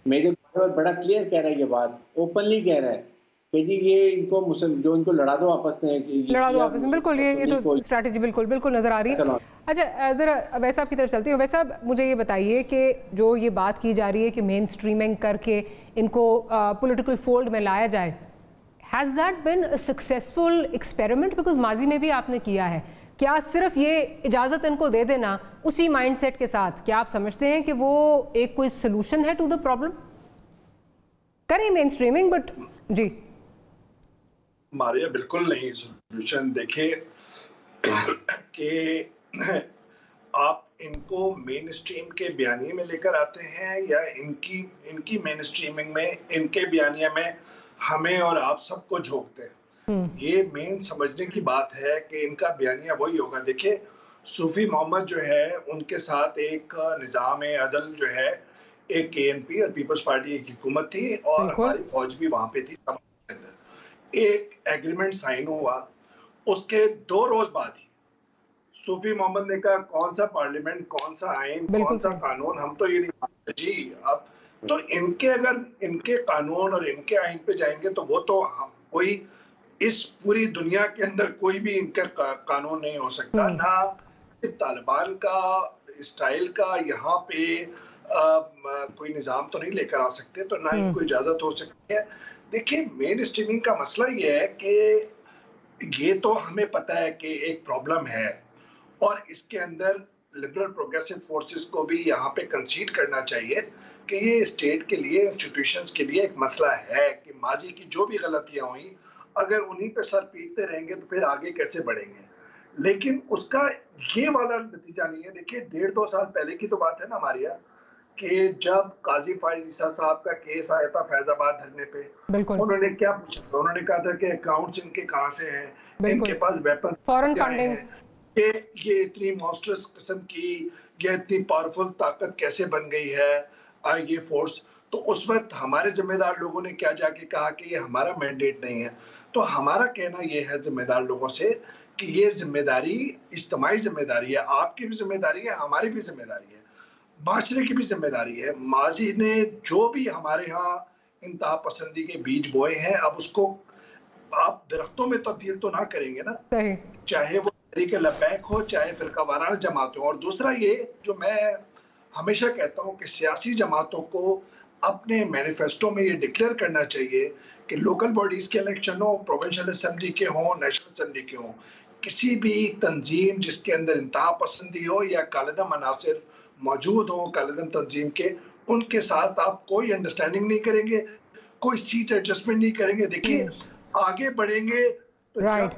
S8: मेजर बड़ा क्लियर कह रहा है, ये बात ओपनली कह रहा है कि जी ये इनको जो इनको लड़ा दो आपस में,
S4: लड़ा दो आपस में। बिल्कुल, ये तो स्ट्रैटेजी बिल्कुल नज़र आ रही है। अच्छा, ज़रा अवैस साहब की तरफ चलती हूँ। अवैस साहब, मुझे ये बताइए कि जो ये बात की जा रही है कि मेन स्ट्रीमिंग करके इनको पॉलिटिकल फोल्ड में लाया जाए, has that been a successful experiment? Because माजी में भी आपने किया है। क्या सिर्फ ये इजाज़त इनको दे देना उसी माइंडसेट के साथ, क्या आप समझते हैं कि वो एक कोई सोल्यूशन है टू द प्रॉब्लम? करें मेन स्ट्रीमिंग, बट जी
S6: मारिया बिल्कुल नहीं सोल्यूशन। देखिए कि आप इनको मेन स्ट्रीम के बयानिए में लेकर आते हैं या इनकी मेन स्ट्रीमिंग में, इनके बयानिया में हमें और आप सबको झोंकते हैं। ये मेन समझने की बात है कि इनका बयानिया वही होगा। देखिए, सूफी मोहम्मद जो है उनके साथ एक निज़ाम अदल जो है, एक केएनपी और पीपल्स पार्टी की हुकूमत थी और हमारी फौज भी वहां पे थी। एक एग्रीमेंट साइन हुआ, उसके 2 रोज बाद ही सूफी मोहम्मद ने कहा कौन सा पार्लियामेंट, कौन सा आइन, कौन सा कानून, हम तो ये नहीं मानते जी। अब तो इनके अगर इनके कानून और इनके आइन पे जाएंगे तो वो तो कोई इस पूरी दुनिया के अंदर कोई भी इनका कानून नहीं हो सकता, ना तालिबान का स्टाइल का यहाँ पे कोई निजाम तो नहीं लेकर आ सकते, तो ना इनको इजाजत हो सकती है। देखिए, मेन स्ट्रीमिंग का मसला ये है कि ये तो हमें पता है कि एक प्रॉब्लम है और इसके अंदर लिबरल प्रोग्रेसिव फोर्सेस को भी यहाँ पे कंसीड करना चाहिए कि ये स्टेट के लिए, इंस्टीट्यूशंस के लिए एक मसला है कि माजी की जो भी गलतियां हुई अगर उन्हीं पे सर पीटते रहेंगे तो फिर आगे कैसे बढ़ेंगे। लेकिन उसका ये वाला नतीजा नहीं है। देखिए, 1.5-2 साल पहले की तो बात है ना हमारी, कि जब काजी फाइज ईसा साहब का केस आया था फैजाबाद धरने पे, उन्होंने क्या पूछा था? उन्होंने कहा था कि अकाउंट्स इनके कहाँ से हैं, इनके पास वेपन, फॉरेन फंडिंग, ये इतनी मॉन्स्टरस किस्म की, ये इतनी पावरफुल ताकत कैसे बन गई है ये फोर्स। तो उस वक्त हमारे जिम्मेदार लोगों ने क्या जाके कहा कि ये हमारा मैंडेट नहीं है। तो हमारा कहना ये है जिम्मेदार लोगों से कि ये जिम्मेदारी इज्तिमाई जिम्मेदारी है, आपकी भी जिम्मेदारी है, हमारी भी जिम्मेदारी है, माशरे की भी जिम्मेदारी है। माजी ने जो भी हमारे यहाँ इंतहा पसंदी के बीज बोए हैं, अब उसको आप दरख्तों में तब्दील तो ना करेंगे ना, चाहे वो तरीके लबैक हो, चाहे फिरका वाराना जमातें हो। और दूसरा ये जो मैं हमेशा कहता हूँ कि सियासी जमातों को अपने मैनिफेस्टो में ये डिक्लेयर करना चाहिए कि लोकल बॉडीज के इलेक्शन हो, प्रोविंशियल असेंबली के हों, नेशनल असेंबली के हों, किसी भी तंजीम जिसके अंदर इंतहा पसंदी हो या कालिदम अनासिर मौजूद हो कालिदम तंजीम के, उनके साथ आप कोई अंडरस्टैंडिंग नहीं करेंगे, कोई सीट एडजस्टमेंट नहीं करेंगे। देखिए, आगे बढ़ेंगे तो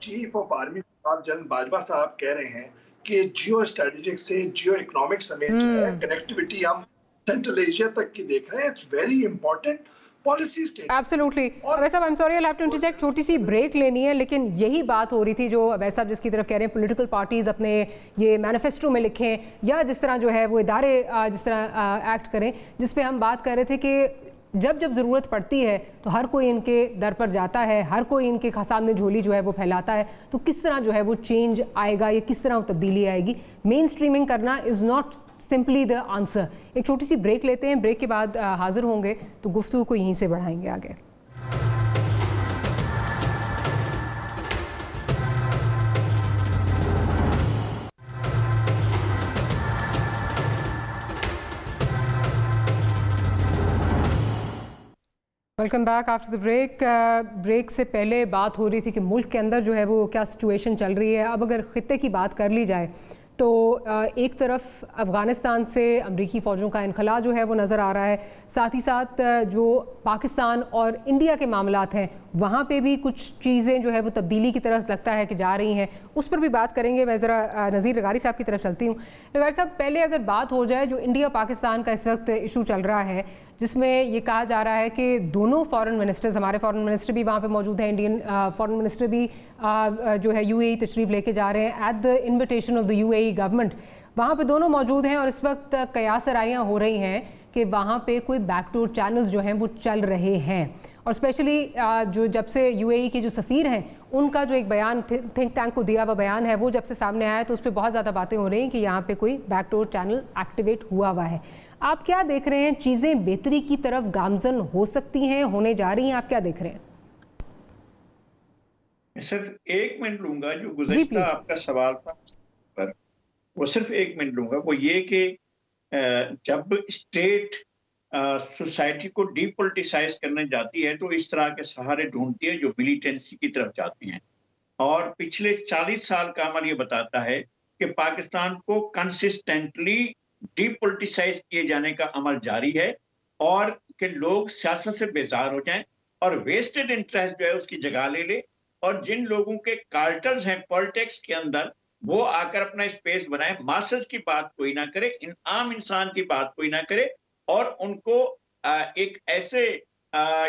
S6: chief of army general Bajwa साहब कह रहे हैं कि जियो स्ट्रेटेजिक से जियो इकोनॉमिक समेत जो है कनेक्टिविटी हम सेंट्रल एशिया तक की देख रहे हैं। It's very important policy state.
S4: Absolutely. अवैध साहब, I am sorry, I have to interject, छोटी सी ब्रेक लेनी है, लेकिन यही बात हो रही थी जो अवैध साहब जिसकी तरफ कह रहे हैं, पॉलिटिकल पार्टीज अपने ये मैनिफेस्टो में लिखें या जिस तरह जो है वो इदारे जिस तरह एक्ट करें, जिस पे हम बात कर रहे थे कि जब जब ज़रूरत पड़ती है तो हर कोई इनके दर पर जाता है, हर कोई इनके सामने झोली जो है वो फैलाता है, तो किस तरह जो है वो चेंज आएगा या किस तरह वो तब्दीली आएगी। मेन स्ट्रीमिंग करना is not simply the answer. एक छोटी सी ब्रेक लेते हैं, ब्रेक के बाद हाजिर होंगे तो गुफ्तगू को यहीं से बढ़ाएंगे आगे। Welcome back after the break. Break से पहले बात हो रही थी कि मुल्क के अंदर जो है वो क्या सिचुएशन चल रही है। अब अगर ख़ित्ते की बात कर ली जाए तो एक तरफ अफ़गानिस्तान से अमरीकी फ़ौजों का इनखला जो है वो नज़र आ रहा है, साथ ही साथ जो पाकिस्तान और इंडिया के मामलात हैं वहाँ पे भी कुछ चीज़ें जो है वो तब्दीली की तरफ लगता है कि जा रही हैं, उस पर भी बात करेंगे। मैं ज़रा नज़ीर लगारी साहब की तरफ चलती हूँ। लगारी साहब, पहले अगर बात हो जाए जो इंडिया पाकिस्तान का इस वक्त इशू चल रहा है, जिसमें ये कहा जा रहा है कि दोनों फॉरेन मिनिस्टर्स, हमारे फॉरेन मिनिस्टर भी वहाँ पे मौजूद हैं, इंडियन फॉरेन मिनिस्टर भी जो है यूएई तशरीफ़ लेके जा रहे हैं at the invitation of the UAE government, वहाँ पे दोनों मौजूद हैं। और इस वक्त कयास राइयाँ हो रही हैं कि वहाँ पे कोई बैकडोर चैनल्स जो हैं वो चल रहे हैं, और स्पेशली जो जब से यूएई के जो सफ़ीर हैं उनका जो एक बयान थिंक टैंक को दिया हुआ बयान है वो जब से सामने आया तो उस पर बहुत ज़्यादा बातें हो रही हैं कि यहाँ पे कोई बैकडोर चैनल एक्टिवेट हुआ है। आप क्या देख रहे हैं? चीज़ें बेहतरी की तरफ गामजन हो सकती हैं, होने जा रही हैं? आप क्या देख रहे हैं?
S7: सिर्फ 1 मिनट लूंगा, जो गुज़श्ता आपका सवाल था पर वो सिर्फ 1 मिनट लूंगा। वो ये कि जब स्टेट सोसाइटी को डीपोलिटिसाइज करने जाती है तो इस तरह के सहारे ढूंढती है जो मिलिटेंसी की तरफ जाती हैं। और पिछले 40 साल का अमल ये बताता है कि पाकिस्तान को कंसिस्टेंटली डीपोलिटिसाइज किए जाने का अमल जारी है और कि लोग सियासत से बेजार हो जाएं और वेस्टेड इंटरेस्ट जो है उसकी जगह ले ले, और जिन लोगों के कार्टर्स हैं पॉलिटिक्स के अंदर वो आकर अपना स्पेस बनाए, मासेस की बात कोई ना करे, आम इंसान की बात कोई ना करे, और उनको एक ऐसे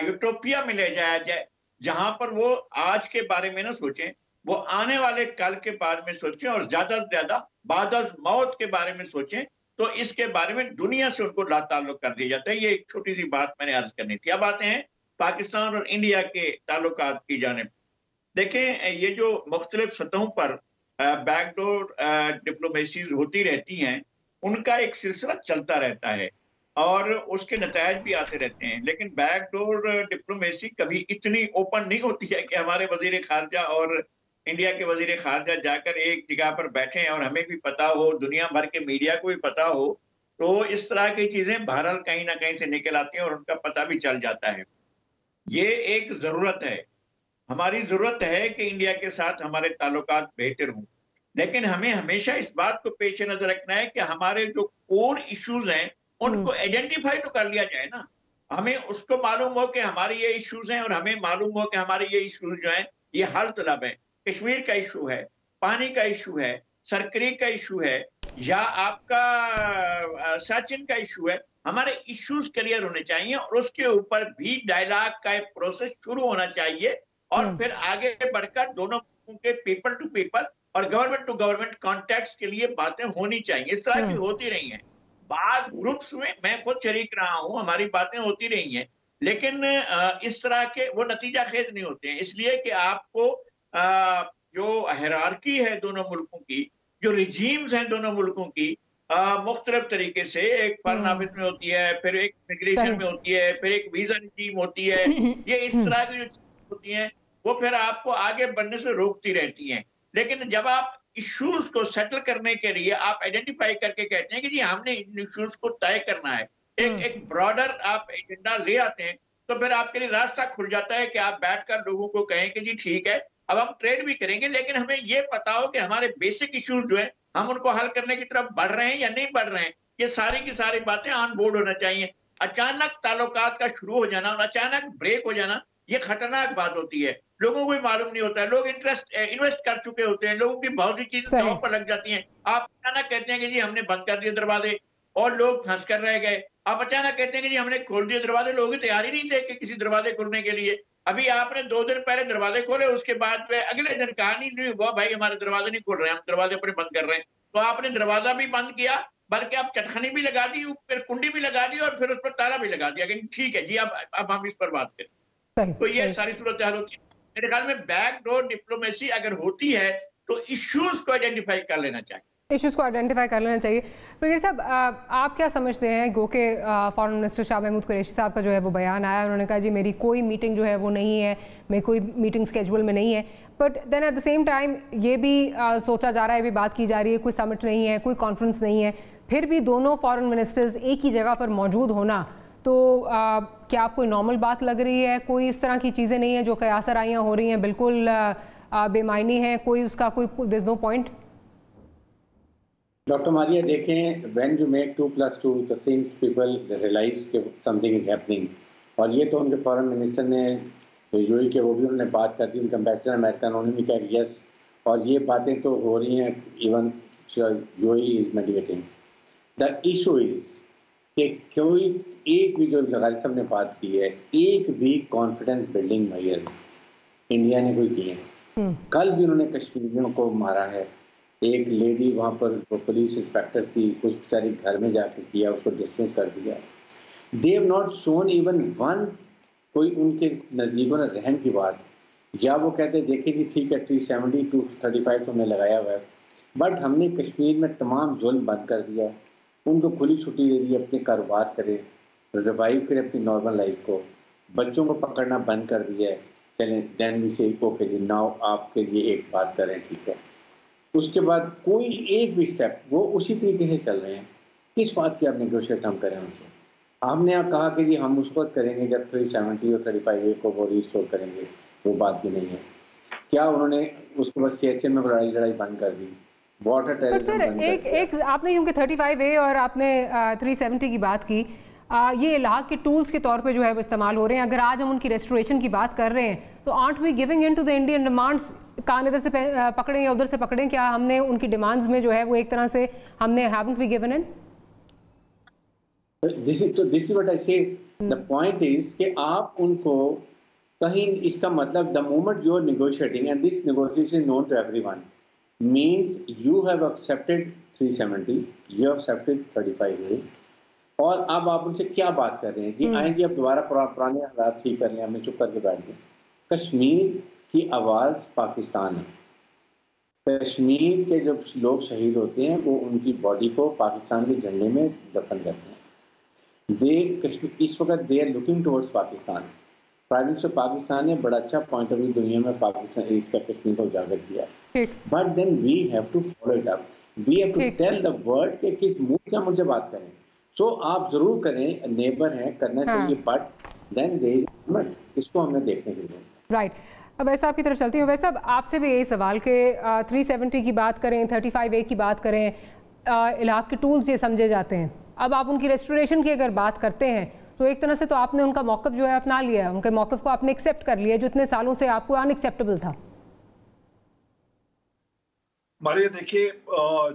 S7: यूटोपिया में ले जाया जाए जहां पर वो आज के बारे में ना सोचें, वो आने वाले कल के बारे में सोचें और ज्यादा से ज्यादा बाद अज़ मौत के बारे में सोचें। तो इसके बारे में दुनिया से उनको लाताल्लुक कर दिया जाता है। ये एक छोटी सी बात मैंने अर्ज करनी थी। अब आते हैं पाकिस्तान और इंडिया के ताल्लुकात की जानिब। देखें, ये जो मुख्तलिफ सतहों पर बैकडोर डिप्लोमेसीज होती रहती हैं, उनका एक सिलसिला चलता रहता है। और उसके नतायज भी आते रहते हैं। लेकिन बैकडोर डिप्लोमेसी कभी इतनी ओपन नहीं होती है कि हमारे वजीर खारजा और इंडिया के वजीर खारजा जाकर एक जगह पर बैठे और हमें भी पता हो, दुनिया भर के मीडिया को भी पता हो, तो इस तरह की चीजें बहरहाल कहीं ना कहीं से निकल आती हैं और उनका पता भी चल जाता है। ये एक जरूरत है, हमारी जरूरत है कि इंडिया के साथ हमारे ताल्लुकात बेहतर हों, लेकिन हमें हमेशा इस बात को पेश नजर रखना है कि हमारे जो कोर इश्यूज हैं उनको आइडेंटिफाई तो कर लिया जाए ना। हमें उसको मालूम हो कि हमारे ये इश्यूज हैं और हमें मालूम हो कि हमारे ये इश्यूज जो हैं ये हल तलब है। कश्मीर का इशू है, पानी का इशू है, सरकरी का इशू है, या आपका सचिन का इशू है। हमारे इश्यूज क्लियर होने चाहिए और उसके ऊपर भी डायलॉग का एक प्रोसेस शुरू होना चाहिए और फिर आगे बढ़कर दोनों के पीपल टू पीपल और गवर्नमेंट टू गवर्नमेंट कॉन्टैक्ट्स के लिए बातें होनी चाहिए। इस तरह की होती रही हैं, बाद ग्रुप्स में मैं खुद शरीक रहा हूं, हमारी बातें होती रही हैं, लेकिन इस तरह के वो नतीजा खेज नहीं होते हैं। इसलिए कि आपको जो हायरार्की है दोनों मुल्कों की, जो रिजीम्स हैं दोनों मुल्कों की, मुख्तलिफ तरीके से, एक फॉरेन ऑफिस में होती है, फिर एक इमिग्रेशन में होती है, फिर एक वीजा रिजीम होती है, ये इस तरह की जो चीजें होती हैं वो फिर आपको आगे बढ़ने से रोकती रहती हैं। लेकिन जब आप इश्यूज को सेटल करने के लिए आप आइडेंटिफाई करके कहते हैं कि जी हमने इन इश्यूज को तय करना है, एक ब्रॉडर आप एजेंडा ले आते हैं, तो फिर आपके लिए रास्ता खुल जाता है कि आप बैठकर लोगों को कहें कि जी ठीक है अब हम ट्रेड भी करेंगे, लेकिन हमें ये पता हो कि हमारे बेसिक इश्यूज जो है हम उनको हल करने की तरफ बढ़ रहे हैं या नहीं बढ़ रहे हैं। ये सारी की सारी बातें ऑन बोर्ड होना चाहिए। अचानक ताल्लुकात का शुरू हो जाना और अचानक ब्रेक हो जाना ये खतरनाक बात होती है। लोगों को भी मालूम नहीं होता है, लोग इन्वेस्ट कर चुके होते हैं, लोगों की बहुत सी चीजें दांव पर लग जाती हैं। आप अचानक कहते हैं कि जी हमने बंद कर दिए दरवाजे और लोग फंस कर रह गए। आप अचानक कहते हैं कि जी हमने खोल दिए दरवाजे, लोग तैयार ही नहीं थे कि किसी दरवाजे खोलने के लिए। अभी आपने 2 दिन पहले दरवाजे खोले, उसके बाद अगले दिन कहा नहीं हुआ भाई हमारे दरवाजे नहीं खोल रहे, हम दरवाजे अपने बंद कर रहे हैं। तो आपने दरवाजा भी बंद किया, बल्कि आप चटखनी भी लगा दी, फिर कुंडी भी लगा दी और फिर उस पर ताला भी लगा दिया कि ठीक है जी अब हम इस पर बात करें। तो ये सारी सूरत हाल होती है। मेरे ख्याल में बैकडोर डिप्लोमेसी अगर होती है तो इश्यूज को आइडेंटिफाई कर लेना चाहिए,
S4: इश्यूज को आइडेंटिफाई कर लेना चाहिए। ब्रिगेडियर साहब, आप क्या समझते हैं? गो के फॉरेन मिनिस्टर शाह महमूद कुरैशी साहब का जो है वो बयान आया, उन्होंने कहा जी मेरी कोई मीटिंग जो है वो नहीं है, मैं कोई मीटिंग स्केड्यूल में नहीं है, but then at the same time ये भी सोचा जा रहा है, भी बात की जा रही है, कोई समिट नहीं है, कोई कॉन्फ्रेंस नहीं है, फिर भी दोनों फॉरेन मिनिस्टर्स एक ही जगह पर मौजूद होना, तो क्या आपको नॉर्मल बात लग रही है? कोई इस तरह की चीज़ें नहीं है जो कयास आराइयाँ हो रही हैं, बिल्कुल बेमायनी है, कोई उसका कोई there is no point?
S8: Doctor Maria, देखें, when you make 2+2 the things people realise कि समथिंग इज हैपनिंग। और ये तो उनके फॉरेन मिनिस्टर ने जो यूएई के वो भी उन्होंने बात कर दी, उनके एम्बेसडर अमेरिका उन्होंने भी कहा यस, और ये बातें तो हो रही हैं, even UAE is mediating. The issue is कि कोई एक भी, जो ज़गारी साहब ने बात की है, एक भी कॉन्फिडेंस बिल्डिंग मेजर्स इंडिया ने कोई किए हैं। कल भी उन्होंने कश्मीरियों को मारा है, एक लेडी वहाँ पर वो पुलिस इंस्पेक्टर थी, कुछ बेचारी घर में जाकर किया, उसको डिसमिस कर दिया। They have not shown even one, कोई उनके नज़दीकों ने रहम की बात, या वो कहते देखिए जी ठीक है 370 to 35 तो हमने लगाया हुआ है, बट हमने कश्मीर में तमाम जुल्म बंद कर दिया, उनको खुली छुट्टी दे दी, अपने कारोबार करें, रिवाइव करें अपनी नॉर्मल लाइफ को, बच्चों को पकड़ना बंद कर दिया है, चलें देन वी से ओके जी नाउ आपके लिए एक बात करें, ठीक है। उसके बाद कोई एक भी स्टेप, वो उसी तरीके से चल रहे हैं। किस बात की आप नेगोशिएट हम करें उनसे? हमने यहाँ कहा कि जी हम उस वक्त करेंगे जब 370 और 35A को वो रिस्टोर करेंगे, वो बात भी नहीं है। क्या उन्होंने उसके बाद CHM में लड़ाई बंद कर दी, वाटर टेररिज्म बंद कर दिया।
S4: एक आपने क्योंकि 35A और आपने 370 की बात की, ये इलाक़ के टूल्स के तौर पे जो है वो इस्तेमाल हो रहे हैं। अगर आज हम उनकी रेस्टोरेशन की बात कर रहे हैं तो aren't we giving in to the Indian demands? कान इधर से पकड़ें या उधर से पकड़ें, क्या हमने उनकी डिमांड्स में जो है वो एक तरह से हमने haven't we given in?
S8: This is what I say, the point is कि आप उनको कहीं, इसका मतलब the moment you are negotiating and this negotiation known to everyone means you have accepted 370, you have accepted 35A, और अब आप उनसे क्या बात कर रहे हैं जी? आएंगे अब दोबारा पुराने हालात ठीक कर लें, हमें चुप करके बैठ जाए। कश्मीर की आवाज़ पाकिस्तान है। कश्मीर के जब लोग शहीद होते हैं वो उनकी बॉडी को पाकिस्तान के झंडे में दफन करते हैं। इस वक्त they are looking towards Pakistan. Prime minister Pakistan ने बड़ा अच्छा पॉइंट ऑफ व्यू दुनिया में पाकिस्तान इसका कश्मीर को उजागर किया, but then we have to follow it up, we have to tell the world कि किस मुंह से मुझे बात करें। सो आप जरूर करें, नेबर हैं, करना चाहिए, बट देन दे इसको हमें देखने के लिए।
S4: राइट, अब वैसे आपकी तरफ चलती हूँ। वैसे अब आपसे भी यही सवाल कि 370 की बात करें, 35A की बात करें, इलाक़ के टूल्स ये समझे जाते हैं। अब आप उनकी रेस्टोरेशन की अगर बात करते हैं तो एक तरह से तो आपने उनका मौक़िफ़ जो है अपना लिया है, उनके मौक़िफ़ को आपने एक्सेप्ट कर लिया जो इतने सालों से आपको अनएक्सेप्टेबल था।
S6: मारिया, देखिए,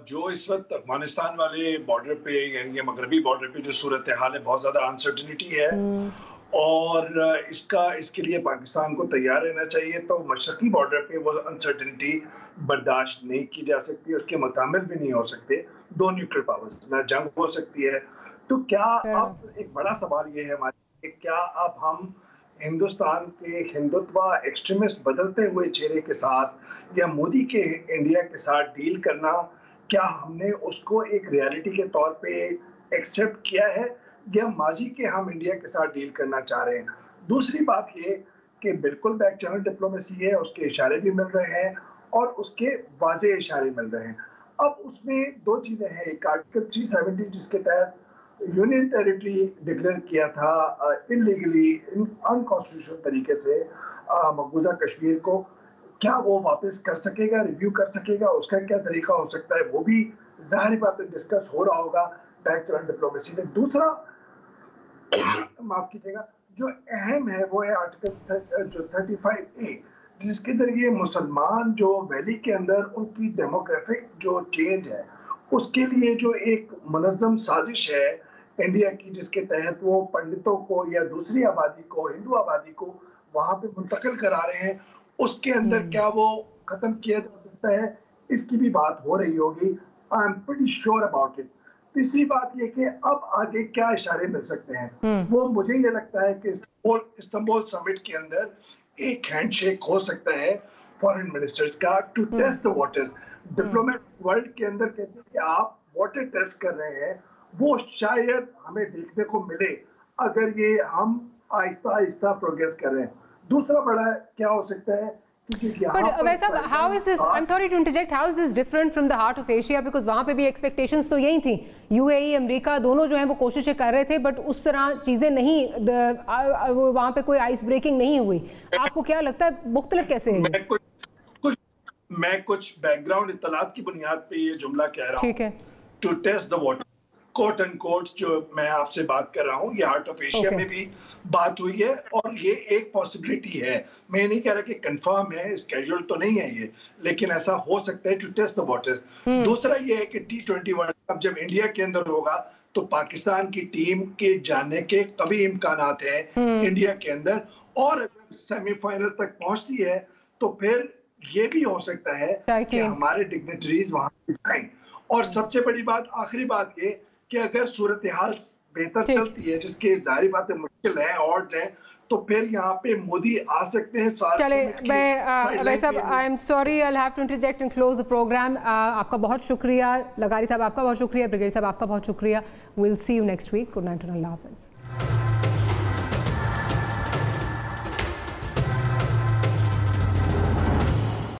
S6: जो इस वक्त अफगानिस्तान वाले बॉर्डर पे यानी मगरबी बॉर्डर पे जो सूरत हाल है, बहुत ज़्यादा अनसर्टिनिटी है और इसके लिए पाकिस्तान को तैयार रहना चाहिए। तो मशरकी बॉर्डर पे वो अनसर्टिनिटी बर्दाश्त नहीं की जा सकती, उसके मुतामिल भी नहीं हो सकते। दो न्यूक्लियर पावर्स में जंग हो सकती है। तो क्या अब एक बड़ा सवाल ये है हमारे, क्या अब हम हिंदुस्तान के हिंदुत्व एक्सट्रीमिस्ट बदलते हुए चेहरे के साथ या मोदी के इंडिया के साथ डील करना, क्या हमने उसको एक रियलिटी के तौर पे एक्सेप्ट किया है या माजी के हम इंडिया के साथ डील करना चाह रहे हैं? दूसरी बात ये कि बिल्कुल बैक चैनल डिप्लोमेसी है, उसके इशारे भी मिल रहे हैं और उसके वाज़ेह इशारे मिल रहे हैं। अब उसमें दो चीज़ें हैं, एक आर्टिकल 370 जिसके तहत यूनियन टेरिटरी डिक्लेयर किया था इलीगली, अनकॉन्स्टिट्यूशनल तरीके से मकबूजा कश्मीर को, क्या वो वापस कर सकेगा, रिव्यू कर सकेगा? उसका क्या तरीका हो सकता है, वो भी ज़ाहिर बात है डिस्कस हो रहा होगा बैक चैनल डिप्लोमेसी में। दूसरा माफ कीजिएगा, जो अहम है वो है आर्टिकल जो 35A, जिसके जरिए मुसलमान जो वैली के अंदर उनकी डेमोग्राफिक जो चेंज है उसके लिए जो एक मुनज़्ज़म साजिश है इंडिया की, जिसके तहत वो पंडितों को या दूसरी आबादी को, हिंदू आबादी को वहाँ पे मुंतकिल करा रहे हैं, उसके अंदर क्या वो ख़त्म किया जा सकता है? इसकी भी बात हो रही होगी। I am pretty sure about it. तीसरी बात ये कि अब आगे क्या इशारे मिल सकते हैं, वो मुझे ये लगता है कि इस्तांबुल समिट के अंदर एक हैंडशेक हो सकता है फॉरेन मिनिस्टर्स का, to test the waters. Diplomat world के अंदर कहते हैं कि आप वाटर टेस्ट कर रहे हैं, वो शायद हमें देखने को मिले अगर ये हम आहिस्ता आहिस्ता प्रोग्रेस कर रहे हैं। दूसरा बड़ा क्या हो सकता है,
S4: But वैसा how is this? I'm sorry to interject. How is this different from the heart of Asia? Because वहाँ पे भी expectations तो यही थी। UAE, अमेरिका दोनों जो हैं वो कोशिशें कर रहे थे, but उस तरह चीज़ें नहीं, वहाँ पे कोई आइस ब्रेकिंग नहीं हुई। आपको क्या लगता है मुख्तलिफ कैसे है?
S6: मैं कुछ बैकग्राउंड इत्तलात की बुनियाद पे ये जुमला कह रहा हूँ।
S4: ठीक है।
S6: To test the water, quote and quote जो मैं आपसे बात कर रहा हूँ, ये हार्ट ऑफ एशिया में भी बात हुई है और ये एक पॉसिबिलिटी है। मैं नहीं कह रहा कि कंफर्म है, स्केड्यूल तो नहीं है ये, लेकिन ऐसा हो सकता है, टू टेस्ट द वाटर। दूसरा ये है कि T20 वर्ल्ड कप जब इंडिया के अंदर होगा तो पाकिस्तान की टीम के जाने के कभी इम्कानात हैं इंडिया के अंदर, और अगर सेमीफाइनल तक पहुंचती है तो फिर ये भी हो सकता है कि हमारे डिग्नेटरीज वहां जाएं। और सबसे बड़ी बात, आखिरी बात ये कि अगर सूरत हाल बेहतर चलती है, जिसके जाहिर बात है मुश्किल है और है, तो फिर यहाँ पे मोदी आ सकते हैं।
S4: चले, मैं I am sorry, I have to interject and close the programme. आपका बहुत शुक्रिया लगारी साहब, आपका बहुत शुक्रिया, ब्रिगेडियर साहब आपका बहुत शुक्रिया। Will see you next week. Good night, Allah हाफिज़।